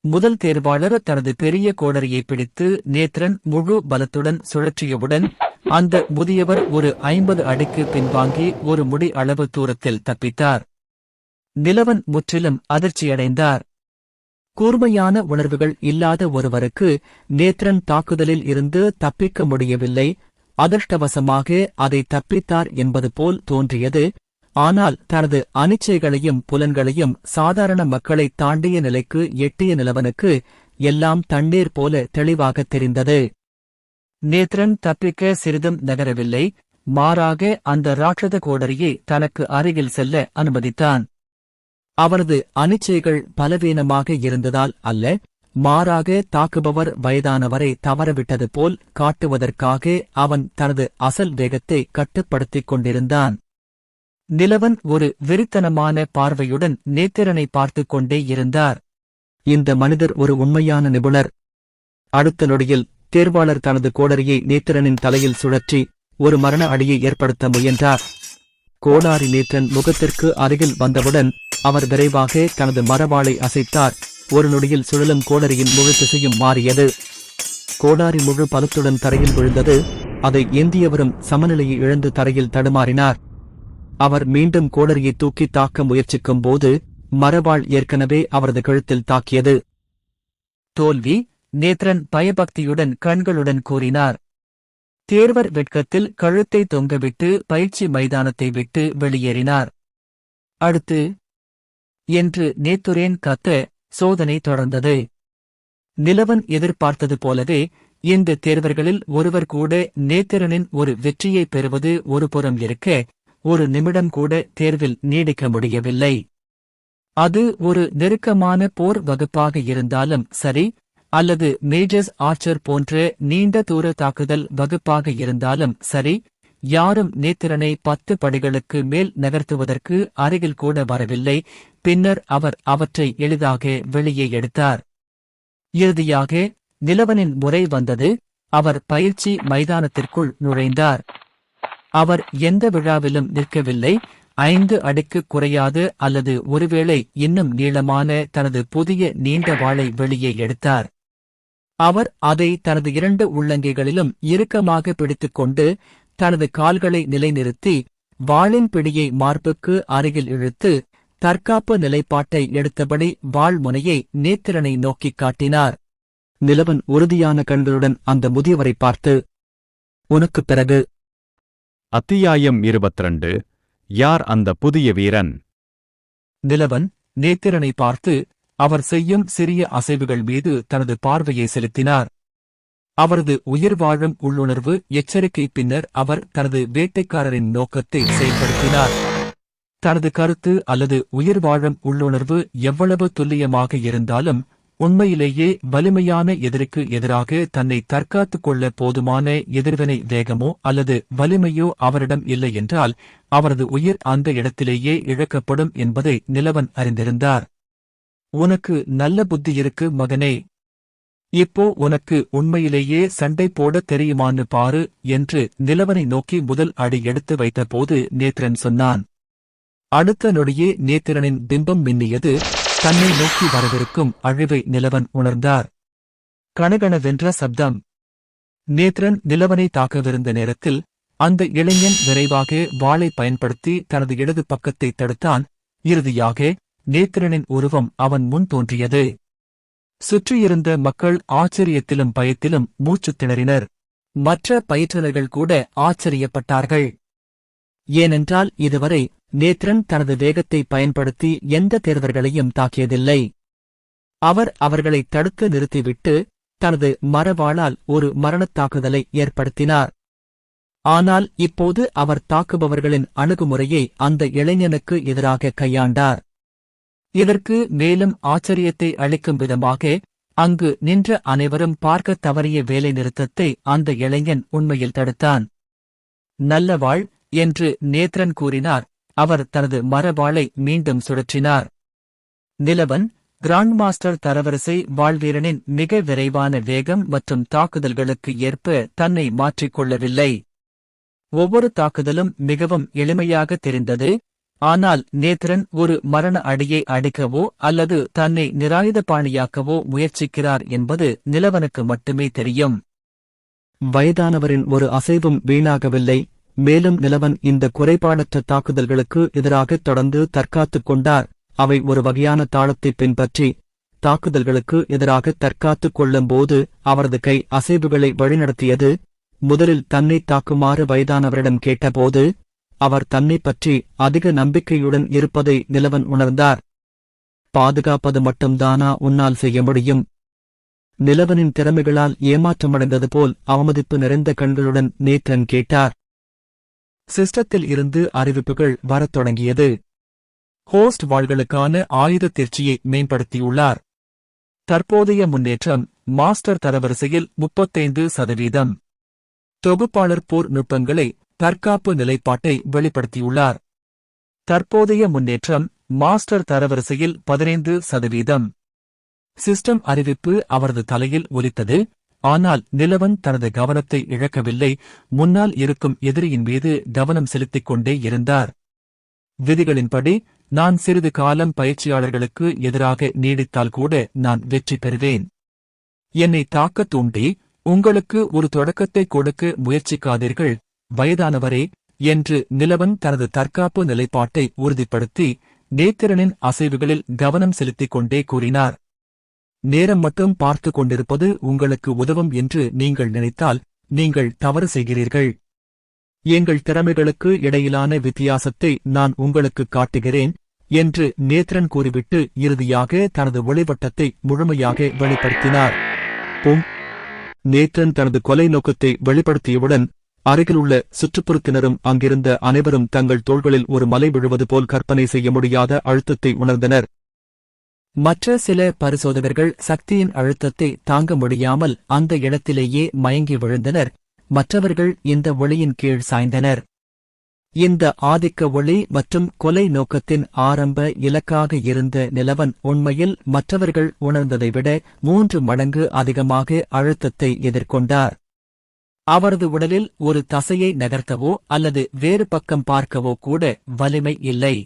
முதல் தேர்வாளர் தனது பெரிய கோடரியை பிடித்து நேத்ரன் முழு பலத்துடன் சுழற்றியவுடன் அந்த முதியவர் ஒரு 50 அடிக்கு பின்வாங்கி ஒரு முடி அளவு தூரத்தில் தப்பித்தார். நிலவன் முற்றிலும் அதிர்ச்சியடைந்தார். கூர்மையான உணர்வுகள் இல்லாத ஒருவருக்கு நேத்ரன் தாக்குதலில் இருந்து தப்பிக்க முடியவில்லை. அதிர்ஷ்டவசமாக அதை தப்பித்தார் என்பது போல் தோன்றியது. ஆனால் தனது அனிச்சைகளையும் புலன்களையும் சாதாரண மக்களைத் தாண்டிய நிலைக்கு எட்டிய நிலவனுக்கு எல்லாம் தண்ணீர் போல தெளிவாகத் தெரிந்தது. நேத்ரன் தப்பிக்க சிறிதும் நகரவில்லை. மாறாக அந்த ராட்சத கோடரியை தனக்கு அருகில் செல்ல அனுமதித்தான். அவரது அனிச்சைகள் பலவீனமாக இருந்ததால் அல்ல, மாறாக தாக்குபவர் வயதானவரை தவறவிட்டது போல் காட்டுவதற்காக அவன் தனது அசல் வேகத்தை கட்டுப்படுத்திக் கொண்டிருந்தான். நிலவன் ஒரு வெறித்தனமான பார்வையுடன் நேத்திரனை பார்த்துக் கொண்டே இருந்தார். இந்த மனிதர் ஒரு உண்மையான நிபுணர். அடுத்த நொடியில் தேர்வாளர் தனது கோடரியை நேத்திரனின் தலையில் சுழற்றி ஒரு மரண அடியை ஏற்படுத்த முயன்றார். கோடாரி நேத்திரன் முகத்திற்கு அருகில் வந்தவுடன் அவர் விரைவாக தனது மரவாளை அசைத்தார். ஒரு நொடியில் சுழலும் கோடரியின் முழு திசையும் மாறியது. கோடாரி முழு பலத்துடன் தரையில் விழுந்தது. அதை ஏந்தியவரும் சமநிலையை இழந்து தரையில் தடுமாறினார். அவர் மீண்டும் கோடரியை தூக்கி தாக்க முயற்சிக்கும் போது மரவாள் ஏற்கனவே அவரது கழுத்தில் தாக்கியது. தோல்வி, நேத்ரன் பயபக்தியுடன் கண்களுடன் கூறினார். தேர்வர் வெட்கத்தில் கழுத்தை தொங்கவிட்டு பயிற்சி மைதானத்தை விட்டு வெளியேறினார். அடுத்து என்று நேத்துரேன் கத்த சோதனை தொடர்ந்தது. நிலவன் எதிர்பார்த்தது போலவே இந்த தேர்வர்களில் ஒருவர் கூட நேத்திரனின் ஒரு வெற்றியை பெறுவது ஒருபுறம் இருக்க, ஒரு நிமிடம் கூட தேர்வில் நீடிக்க முடியவில்லை. அது ஒரு நெருக்கமான போர் வகுப்பாக இருந்தாலும் சரி, அல்லது மேஜர்ஸ் ஆர்ச்சர் போன்ற நீண்ட தூர தாக்குதல் வகுப்பாக இருந்தாலும் சரி, யாரும் நேத்திரனை 10 படிகளுக்கு மேல் நகர்த்துவதற்கு அருகில் கூட வரவில்லை. பின்னர் அவர் அவற்றை எளிதாக வெளியே எடுத்தார். இறுதியாக நிலவனின் முறை வந்தது. அவர் பயிற்சி மைதானத்திற்குள் நுழைந்தார். அவர் எந்த விழாவிலும் நிற்கவில்லை. 5 அடிக்கு குறையாது அல்லது ஒருவேளை இன்னும் நீளமான தனது புதிய நீண்ட வாளை வெளியே எடுத்தார். அவர் அதை தனது 2 உள்ளங்கைகளிலும் இறுக்கமாக பிடித்துக்கொண்டு தனது கால்களை நிலைநிறுத்தி வாளின் பிடியை மார்புக்கு அருகில் இழுத்து தற்காப்பு நிலைப்பாட்டை எடுத்தபடி வாள் முனையை நேத்திரனை நோக்கிக் காட்டினார். நிலவன் உறுதியான கண்களுடன் அந்த முதியவரை பார்த்து, "உனக்குப் பிறகு." அத்தியாயம் 22. யார் அந்த புதிய வீரன்? நிலவன் நேத்திரனை பார்த்து அவர் செய்யும் சிறிய அசைவுகள் மீது தனது பார்வையை செலுத்தினார். அவரது உயிர் வாழும் உள்ளுணர்வு எச்சரிக்கை. பின்னர் அவர் தனது வேட்டைக்காரரின் நோக்கத்தை செயல்படுத்தினார். தனது கருத்து அல்லது உயிர் வாழும் உள்ளுணர்வு எவ்வளவு துல்லியமாக இருந்தாலும், உண்மையிலேயே வலிமையான எதிரிக்கு எதிராக தன்னை தற்காத்துக் கொள்ள போதுமான எதிர்வினை வேகமோ அல்லது வலிமையோ அவரிடம் இல்லை என்றால் அவரது உயிர் அந்த இடத்திலேயே இழக்கப்படும் என்பதை நிலவன் அறிந்திருந்தார். "உனக்கு நல்ல புத்தி இருக்கு மகனே. இப்போ உனக்கு உண்மையிலேயே சண்டை போட தெரியுமான்னு பாரு" என்று நிலவனை நோக்கி முதல் அடி எடுத்து வைத்தபோது நேத்திரன் சொன்னான். அடுத்த நொடியே நேத்திரனின் பிம்பம் மின்னியது. தன்னை நோக்கி வரவிருக்கும் அழிவை நிலவன் உணர்ந்தார். கணகணவென்ற சப்தம். நேத்திரன் நிலவனை தாக்கவிருந்த நேரத்தில் அந்த இளைஞன் விரைவாக வாளை பயன்படுத்தி தனது இடது பக்கத்தை தடுத்தான். இறுதியாக நேத்திரனின் உருவம் அவன் முன் தோன்றியது. சுற்றியிருந்த மக்கள் ஆச்சரியத்திலும் பயத்திலும் மூச்சுத் திணறினர். மற்ற பயிற்றுனர்கள் கூட ஆச்சரியப்பட்டார்கள். ஏனென்றால் இதுவரை நேத்திரன் தனது வேகத்தை பயன்படுத்தி எந்த தேர்வர்களையும் தாக்கியதில்லை. அவர் அவர்களை தடுத்து நிறுத்திவிட்டு தனது மரவாளால் ஒரு மரணத் தாக்குதலை ஏற்படுத்தினார். ஆனால் இப்போது அவர் தாக்குபவர்களின் அணுகுமுறையை அந்த இளைஞனுக்கு எதிராக கையாண்டார். இதற்கு மேலும் ஆச்சரியத்தை அளிக்கும் விதமாக அங்கு நின்ற அனைவரும் பார்க்கத் தவறிய வேலை நிறுத்தத்தை அந்த இளைஞன் உண்மையில் தடுத்தான். "நல்ல வாழ்" என்று நேத்திரன் கூறினார். அவர் தனது மரவாளை மீண்டும் சுழற்றினார். நிலவன் கிராண்ட் மாஸ்டர் தரவரிசை வாழ்வீரனின் மிக விரைவான வேகம் மற்றும் தாக்குதல்களுக்கு ஏற்ப தன்னை மாற்றிக்கொள்ளவில்லை. ஒவ்வொரு தாக்குதலும் மிகவும் எளிமையாக தெரிந்தது. ஆனால் நேத்திரன் ஒரு மரண அடியை அடிக்கவோ அல்லது தன்னை நிராயுதபாணியாக்கவோ முயற்சிக்கிறார் என்பது நிலவனுக்கு மட்டுமே தெரியும். வயதானவரின் ஒரு அசைவும் வீணாகவில்லை. மேலும் நிலவன் இந்த குறைபாடற்ற தாக்குதல்களுக்கு எதிராக தொடர்ந்து தற்காத்துக் கொண்டார். அவை ஒரு வகையான தாளத்தை பின்பற்றி தாக்குதல்களுக்கு எதிராக தற்காத்துக் கொள்ளும்போது அவரது கை அசைவுகளை வழிநடத்தியது. முதலில் தன்னை தாக்குமாறு வயதானவரிடம் கேட்டபோது அவர் தன்னை பற்றி அதிக நம்பிக்கையுடன் இருப்பதை நிலவன் உணர்ந்தார். "பாதுகாப்பது மட்டும்தானா உன்னால் செய்ய முடியும்?" நிலவனின் திறமைகளால் ஏமாற்றமடைந்தது போல் அவமதிப்பு நிறைந்த கண்களுடன் நேத்திரன் கேட்டார். சிஸ்டத்தில் இருந்து அறிவிப்புகள் வரத் தொடங்கியது. ஹோஸ்ட் வாள்களுக்கான ஆயுத தேர்ச்சியை மேம்படுத்தியுள்ளார். தற்போதைய முன்னேற்றம் மாஸ்டர் தரவரிசையில் 35%. தொகுப்பாளர் போர் நுட்பங்களை தற்காப்பு நிலைப்பாட்டை வெளிப்படுத்தியுள்ளார். தற்போதைய முன்னேற்றம் மாஸ்டர் தரவரிசையில் 15%. சிஸ்டம் அறிவிப்பு அவரது தலையில் ஒலித்தது. ஆனால் நிலவன் தனது கவனத்தை இழக்கவில்லை. முன்னால் இருக்கும் எதிரியின் மீது கவனம் செலுத்திக் கொண்டே இருந்தார். விதிகளின்படி நான் சிறிது காலம் பயிற்சியாளர்களுக்கு எதிராக நீடித்தால் கூட நான் வெற்றி பெறுவேன். என்னை தாக்கத் தூண்டி உங்களுக்கு ஒரு தொடக்கத்தை கொடுக்க முயற்சிக்காதீர்கள் வயதானவரே என்று நிலவன் தனது தற்காப்பு நிலைப்பாட்டை உறுதிப்படுத்தி நேத்திரனின் அசைவுகளில் கவனம் செலுத்திக் கொண்டே கூறினார். நேரம் மட்டும் பார்த்து கொண்டிருப்பது உங்களுக்கு உதவும் என்று நீங்கள் நினைத்தால் நீங்கள் தவறு செய்கிறீர்கள். எங்கள் திறமைகளுக்கு இடையிலான வித்தியாசத்தை நான் உங்களுக்கு காட்டுகிறேன் என்று நேத்ரன் கூறிவிட்டு இறுதியாக தனது ஒளிவட்டத்தை முழுமையாக வெளிப்படுத்தினார். நேத்ரன் தனது கொலை நோக்கத்தை வெளிப்படுத்தியவுடன் அருகிலுள்ள சுற்றுப்புறத்தினரும் அங்கிருந்த அனைவரும் தங்கள் தோள்களில் ஒரு மலை விழுவது போல் கற்பனை செய்ய முடியாத அழுத்தத்தை உணர்ந்தனர். மற்ற சில பரிசோதகர்கள் சக்தியின் அழுத்தத்தை தாங்க முடியாமல் அந்த இடத்திலேயே மயங்கி விழுந்தனர். மற்றவர்கள் இந்த ஒளியின் கீழ் சாய்ந்தனர். இந்த ஆதிக்க ஒளி மற்றும் கொலை நோக்கத்தின் ஆரம்ப இலக்காக இருந்த நிலவன் உண்மையில் மற்றவர்கள் உணர்ந்ததை விட 3 மடங்கு அதிகமாக அழுத்தத்தை எதிர்கொண்டார். அவரது உடலில் ஒரு தசையை நகர்த்தவோ அல்லது வேறு பக்கம் பார்க்கவோ கூட வலிமை இல்லை.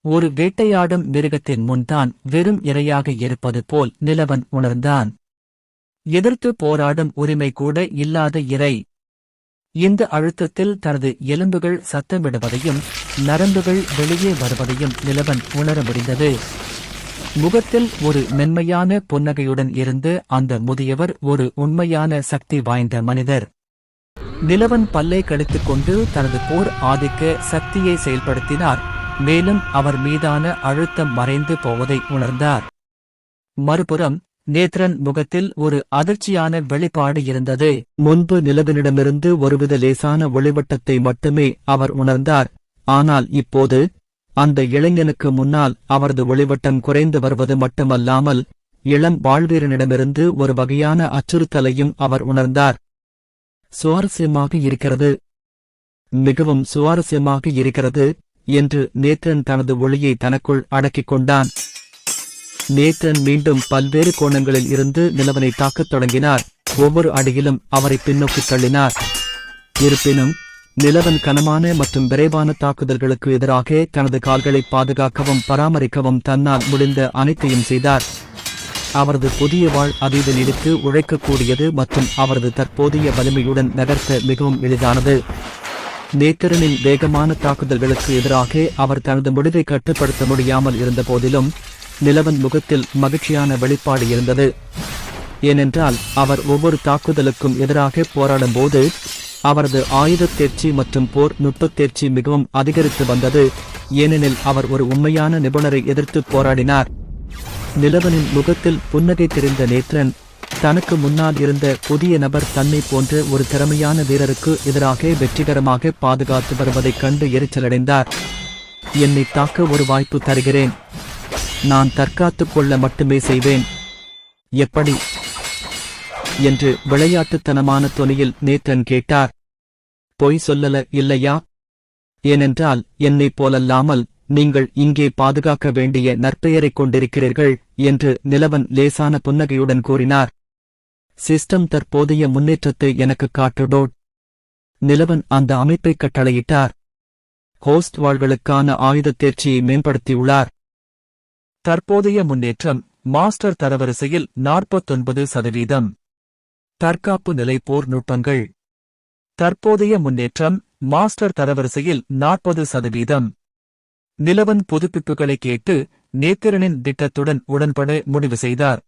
ஒரு வேட்டையாடும் மிருகத்தின் முன்தான் வெறும் இரையாக இருப்பது போல் நிலவன் உணர்ந்தான். எதிர்த்து போராடும் உரிமை கூட இல்லாத இரை. இந்த அழுத்தத்தில் தனது எலும்புகள் சத்தமிடுவதையும் நரம்புகள் வெளியே வருவதையும் நிலவன் உணர முடிந்தது. முகத்தில் ஒரு மென்மையான புன்னகையுடன் இருந்து அந்த முதியவர் ஒரு உண்மையான சக்தி வாய்ந்த மனிதர். நிலவன் பல்லை கடித்துக் கொண்டு தனது போர் ஆதிக்க சக்தியை செயல்படுத்தினார். மேலும் அவர் மீதான அழுத்தம் மறைந்து போவதை உணர்ந்தார். மறுபுறம் நேத்ரன் முகத்தில் ஒரு அதிர்ச்சியான வெளிப்பாடு இருந்தது. முன்பு நிலவனிடமிருந்து ஒருவித லேசான ஒளிவட்டத்தை மட்டுமே அவர் உணர்ந்தார். ஆனால் இப்போது அந்த இளைஞனுக்கு முன்னால் அவரது ஒளிவட்டம் குறைந்து வருவது மட்டுமல்லாமல் இளம் வாழ்வீரனிடமிருந்து ஒரு வகையான அச்சுறுத்தலையும் அவர் உணர்ந்தார். சுவாரஸ்யமாக இருக்கிறது, மிகவும் சுவாரஸ்யமாக இருக்கிறது என்று நேத்ரன் தனது ஒளியை தனக்குள் அடக்கிக் கொண்டான். நேத்ரன் மீண்டும் பல்வேறு கோணங்களில் இருந்து நிலவனை தாக்கத் தொடங்கினார். ஒவ்வொரு அடியிலும் அவரை பின்னோக்கி தள்ளினார். இருப்பினும் நிலவன் கனமான மற்றும் விரைவான தாக்குதல்களுக்கு எதிராக தனது கால்களை பாதுகாக்கவும் பராமரிக்கவும் தன்னால் முடிந்த அனைத்தையும் செய்தார். அவரது புதிய வாழ் அதீத நீடித்து உழைக்கக்கூடியது மற்றும் அவரது தற்போதைய வலிமையுடன் நகர்த்த மிகவும் எளிதானது. நேத்திரனின் வேகமான தாக்குதல்களுக்கு எதிராக அவர் தனது முடிவை கட்டுப்படுத்த முடியாமல் இருந்த போதிலும் நிலவன் முகத்தில் மகிழ்ச்சியான வெளிப்பாடு இருந்தது. ஏனென்றால் அவர் ஒவ்வொரு தாக்குதலுக்கும் எதிராக போராடும்போது அவரது ஆயுத தேர்ச்சி மற்றும் போர் நுட்பத் தேர்ச்சி மிகவும் அதிகரித்து வந்தது. ஏனெனில் அவர் ஒரு உண்மையான நிபுணரை எதிர்த்து போராடினார். நிலவனின் முகத்தில் புன்னகை தெரிந்த நேத்ரன் தனக்கு முன்னால் இருந்த புதிய நபர் தன்னை போன்ற ஒரு திறமையான வீரருக்கு எதிராக வெற்றிகரமாக பாதுகாத்து வருவதைக் கண்டு எரிச்சலடைந்தார். என்னை தாக்க ஒரு வாய்ப்பு தருகிறேன். நான் தற்காத்துக் கொள்ள மட்டுமே செய்வேன். எப்படி என்று விளையாட்டுத்தனமான தொனியில் நேத்ரன் கேட்டார். பொய் சொல்லல இல்லையா? ஏனென்றால் என்னைப் போலல்லாமல் நீங்கள் இங்கே பாதுகாக்க வேண்டிய நற்பெயரைக் கொண்டிருக்கிறீர்கள் என்று நிலவன் லேசான புன்னகையுடன் கூறினார். சிஸ்டம் தற்போதைய முன்னேற்றத்தை எனக்கு காட்டுடோட். நிலவன் அந்த அமைப்பை கட்டளையிட்டார். ஹோஸ்ட் வாள்களுக்கான ஆயுத தேர்ச்சியை மேம்படுத்தியுள்ளார். தற்போதைய முன்னேற்றம் மாஸ்டர் தரவரிசையில் 49%. தற்காப்பு நிலை போர் நுட்பங்கள். தற்போதைய முன்னேற்றம் மாஸ்டர் தரவரிசையில் 40%. நிலவன் புதுப்பிப்புகளை கேட்டு நேத்திரனின் திட்டத்துடன் உடன்பட முடிவு செய்தார்.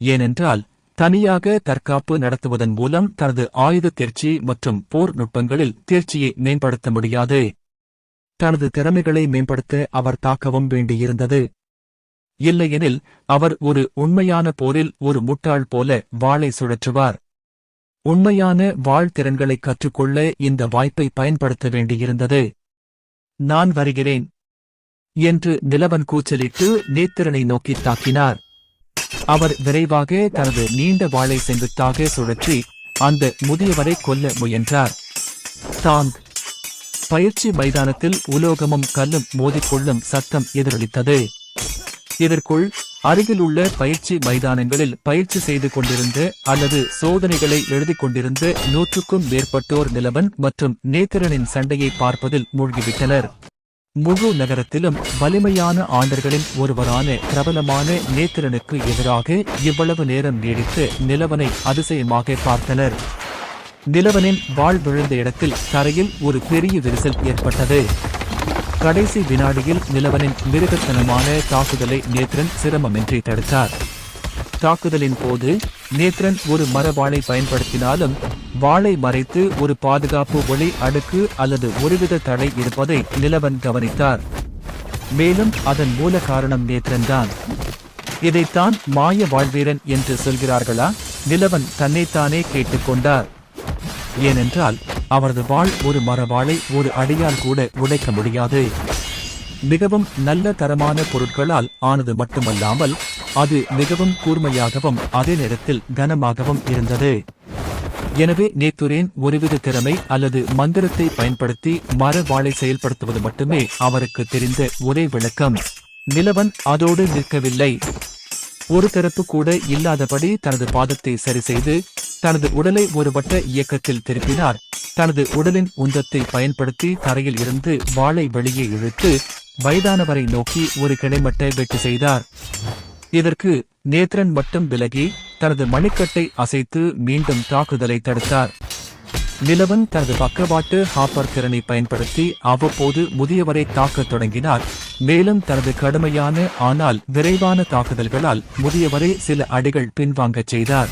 ஏனென்றால் தனியாக தற்காப்பு நடத்துவதன் மூலம் தனது ஆயுத தேர்ச்சி மற்றும் போர் நுட்பங்களில் தேர்ச்சியை மேம்படுத்த முடியாது. தனது திறமைகளை மேம்படுத்த அவர் தாக்கவும் வேண்டியிருந்தது. இல்லையெனில் அவர் ஒரு உண்மையான போரில் ஒரு முட்டாள் போல வாளை சுழற்றுவார். உண்மையான வாழ் திறன்களை கற்றுக்கொள்ள இந்த வாய்ப்பை பயன்படுத்த வேண்டியிருந்தது. நான் வருகிறேன் என்று நிலவன் கூச்சலிட்டு நேத்திரனை நோக்கி தாக்கினார். அவர் விரைவாக தனது நீண்ட வாளை செங்குத்தாக சுழற்றி அந்த முதியவரை கொல்ல முயன்றார். தாங்! பயிற்சி மைதானத்தில் உலோகமும் கல்லும் மோதிக்கொள்ளும் சத்தம் எதிரொலித்தது. இதற்குள் அருகிலுள்ள பயிற்சி மைதானங்களில் பயிற்சி செய்து கொண்டிருந்த அல்லது சோதனைகளை எழுதிக் கொண்டிருந்த 100க்கும் மேற்பட்டோர் நிலவன் மற்றும் நேத்திரனின் சண்டையை பார்ப்பதில் மூழ்கிவிட்டனர். முழு நகரத்திலும் வலிமையான ஆண்டர்களின் ஒருவரான பிரபலமான நேத்திரனுக்கு எதிராக இவ்வளவு நேரம் நீடித்து நிலவனை அதிசயமாக பார்த்தனர். நிலவனின் வாள் விழுந்த இடத்தில் தரையில் ஒரு பெரிய விரிசல் ஏற்பட்டது. கடைசி வினாடியில் நிலவனின் மிருகத்தனமான தாக்குதலை நேத்ரன் சிரமமின்றி தடுத்தார். தாக்குதலின் போது நேத்ரன் ஒரு மரவாளை பயன்படுத்தினாலும் வாளை மறைத்து ஒரு பாதுகாப்பு ஒளி அடுக்கு அல்லது ஒருவித தடை இருப்பதை நிலவன் கவனித்தார். மேலும் அதன் மூல காரணம் நேத்ரன் தான். இதைத்தான் மாய வாழ்வீரன் என்று சொல்கிறார்களா? நிலவன் தன்னைத்தானே கேட்டுக்கொண்டார். ஏனென்றால் அவரது வாள் ஒரு மரவாளை ஒரு அடியால் கூட உடைக்க முடியாது. மிகவும் நல்ல தரமான பொருட்களால் ஆனது மட்டுமல்லாமல் அது மிகவும் கூர்மையாகவும் அதே நேரத்தில் கனமாகவும் இருந்தது. எனவே நேத்துரேன் ஒருவித திறமை அல்லது மந்திரத்தை பயன்படுத்தி மரவாளை செயல்படுத்துவது மட்டுமே அவருக்கு தெரிந்த ஒரே விளக்கம். நிலவன் அதோடு நிற்கவில்லை. ஒரு தரப்பு கூட இல்லாதபடி தனது பாதத்தை சரி செய்து தனது உடலை ஒரு வட்ட இயக்கத்தில் திருப்பினார். தனது உடலின் உந்தத்தை பயன்படுத்தி தரையில் இருந்து வாளை வெளியே இழுத்து வயதானவரை நோக்கி ஒரு கிடைமட்ட வெட்டு செய்தார். இதற்கு நேத்ரன் மட்டும் விலகி தனது மணிக்கட்டை அசைத்து மீண்டும் தாக்குதலை தடுத்தார். நிலவன் தனது பக்கவாட்டு ஹாப்பர் திறனை பயன்படுத்தி அவ்வப்போது முதியவரை தாக்கத் தொடங்கினார். மேலும் தனது கடுமையான ஆனால் விரைவான தாக்குதல்களால் முதியவரை சில அடிகள் பின்வாங்கச் செய்தார்.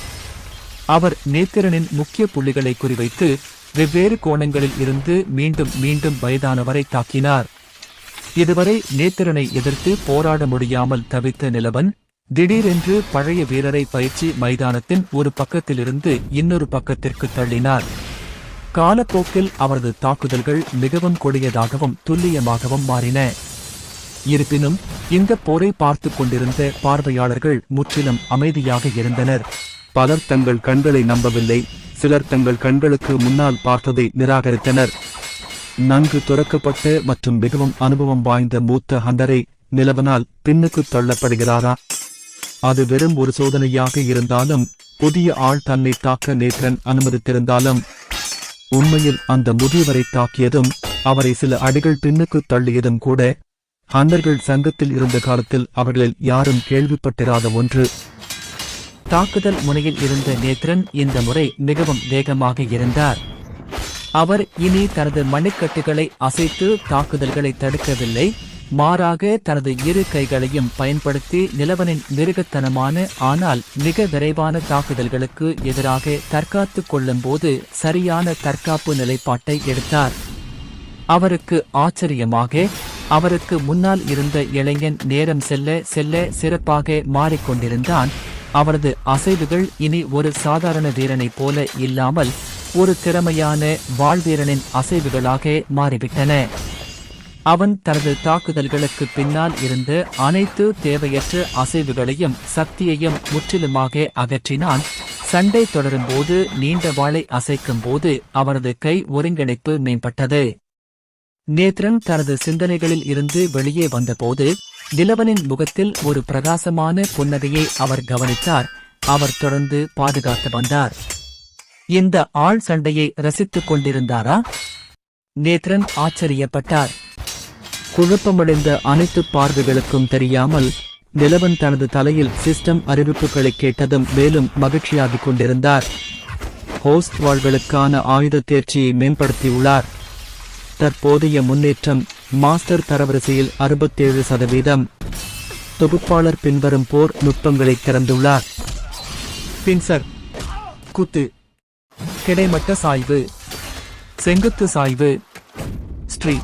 அவர் நேத்திரனின் முக்கிய புள்ளிகளை குறிவைத்து வெவ்வேறு கோணங்களில் இருந்து மீண்டும் மீண்டும் வயதானவரை தாக்கினார். இதுவரை நேத்திரனை எதிர்த்து போராட முடியாமல் தவித்த நிலவன் திடீரென்று பழைய வீரரை பயிற்சி மைதானத்தின் ஒரு பக்கத்திலிருந்து இன்னொரு பக்கத்திற்கு தள்ளினார். காலப்போக்கில் அவரது தாக்குதல்கள் மிகவும் கொடியதாகவும் துல்லியமாகவும் மாறின. இருப்பினும் இந்த போரை பார்த்து கொண்டிருந்த பார்வையாளர்கள் முற்றிலும் அமைதியாக இருந்தனர். பலர் தங்கள் கண்களை நம்பவில்லை. சிலர் தங்கள் கண்களுக்கு முன்னால் பார்த்ததை நிராகரித்தனர். நன்கு துறக்கப்பட்ட மற்றும் மிகவும் அனுபவம் வாய்ந்த மூத்த ஹண்டரை நிலவனால் பின்னுக்கு தள்ளப்படுகிறாரா? அது வெறும் ஒரு சோதனையாக இருந்தாலும், புதிய ஆள் தன்னை தாக்க நேத்ரன் அனுமதித்திருந்தாலும், உண்மையில் அந்த முதியவரை தாக்கியதும் அவரை சில அடிகள் பின்னுக்கு தள்ளியதும் கூட ஹண்டர்கள் சங்கத்தில் இருந்த காலத்தில் அவர்களில் யாரும் கேள்விப்பட்டிராத ஒன்று. தாக்குதல் முனையில் இருந்த நேத்ரன் இந்த முறை மிகவும் வேகமாக இருந்தார். அவர் இனி தனது மணிக்கட்டுகளை அசைத்து தாக்குதல்களை தடுக்கவில்லை. மாறாக தனது இரு கைகளையும் பயன்படுத்தி நிலவனின் மிருகத்தனமான ஆனால் மிக விரைவான தாக்குதல்களுக்கு எதிராக தற்காத்துக் கொள்ளும்போது சரியான தற்காப்பு நிலைப்பாட்டை எடுத்தார். அவருக்கு ஆச்சரியமாக அவருக்கு முன்னால் இருந்த இளைஞன் நேரம் செல்ல செல்ல சிறப்பாக மாறிக்கொண்டிருந்தான். அவரது அசைவுகள் இனி ஒரு சாதாரண வீரனைப் போல இல்லாமல் ஒரு திறமையான வாழ்வீரனின் அசைவுகளாக மாறிவிட்டன. அவன் தனது தாக்குதல்களுக்கு பின்னால் இருந்த அனைத்து தேவையற்ற அசைவுகளையும் சக்தியையும் முற்றிலுமாக அகற்றினான். சண்டை தொடரும்போது நீண்ட வாளை அசைக்கும் போது அவரது கை ஒருங்கிணைப்பு மேம்பட்டது. நேத்ரன் தனது சிந்தனைகளில் இருந்து வெளியே வந்தபோது நிலவனின் முகத்தில் ஒரு பிரகாசமான புன்னகையை அவர் கவனித்தார். அவர் தொடர்ந்து பாதுகாத்து வந்தார். இந்த ஆள் சண்டையை ரசித்துக் கொண்டிருந்தாரா? நேத்ரன் ஆச்சரியப்பட்டார். குழப்பமடைந்த அனைத்து பார்வைகளுக்கும் தெரியாமல் நிலவன் தனது தலையில் சிஸ்டம் அறிவிப்புகளை கேட்டதும் மேலும் மகிழ்ச்சியாகிக் கொண்டிருந்தார். ஹோஸ்ட் வாள்களுக்கான ஆயுத தேர்ச்சியை மேம்படுத்தியுள்ளார். தற்போதைய முன்னேற்றம் மாஸ்டர் தரவரிசையில் 67%. தொகுப்பாளர் பின்வரும் போர் நுட்பங்களை திறந்துள்ளார். பின்சர், குத்து, கிடைமட்ட சாய்வு, செங்குத்து சாய்வு, ஸ்ட்ரீ.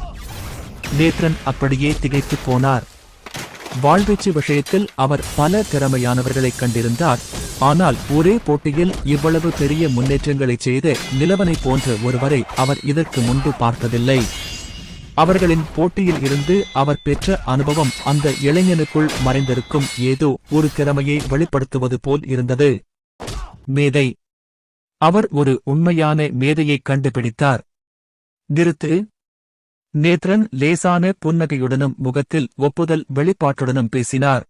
நேத்ரன் அப்படியே திகைத்துப் போனார். வாழ்வீச்சு விஷயத்தில் அவர் பல திறமையானவர்களைக் கண்டிருந்தார். ஆனால் ஒரே போட்டியில் இவ்வளவு பெரிய முன்னேற்றங்களை செய்த நிலவனை போன்ற ஒருவரை அவர் இதற்கு முன்பு பார்த்ததில்லை. அவர்களின் போட்டியில் இருந்து அவர் பெற்ற அனுபவம் அந்த இளைஞனுக்குள் மறைந்திருக்கும் ஏதோ ஒரு திறமையை வெளிப்படுத்துவது போல் இருந்தது. மேதை. அவர் ஒரு உண்மையான மேதையை கண்டுபிடித்தார். நிறுத்து. நேத்ரன் லேசான புன்னகையுடனும் முகத்தில் ஒப்புதல் வெளிப்பாட்டுடனும் பேசினார்.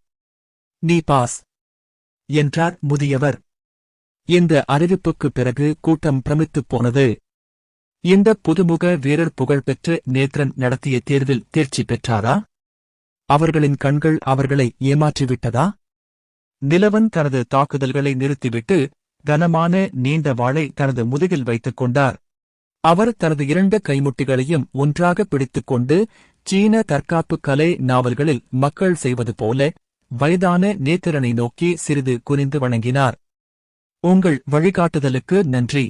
நீ பாஸ் என்றார் முதியவர். இந்த அறிவிப்புக்குப் பிறகு கூட்டம் பிரமித்துப் போனது. இந்த புதுமுக வீரர் புகழ்பெற்ற நேத்ரன் நடத்திய தேர்வில் தேர்ச்சி பெற்றாரா? அவர்களின் கண்கள் அவர்களை ஏமாற்றிவிட்டதா? நிலவன் தனது தாக்குதல்களை நிறுத்திவிட்டு கனமான நீண்ட வாளை தனது முதுகில் வைத்துக் கொண்டார். அவர் தனது 2 கைமுட்டிகளையும் ஒன்றாக பிடித்துக்கொண்டு சீன தற்காப்பு கலை நாவல்களில் மக்கள் செய்வது போல வயதான நேத்திரனை நோக்கி சிறிது குனிந்து வணங்கினார். உங்கள் வழிகாட்டுதலுக்கு நன்றி.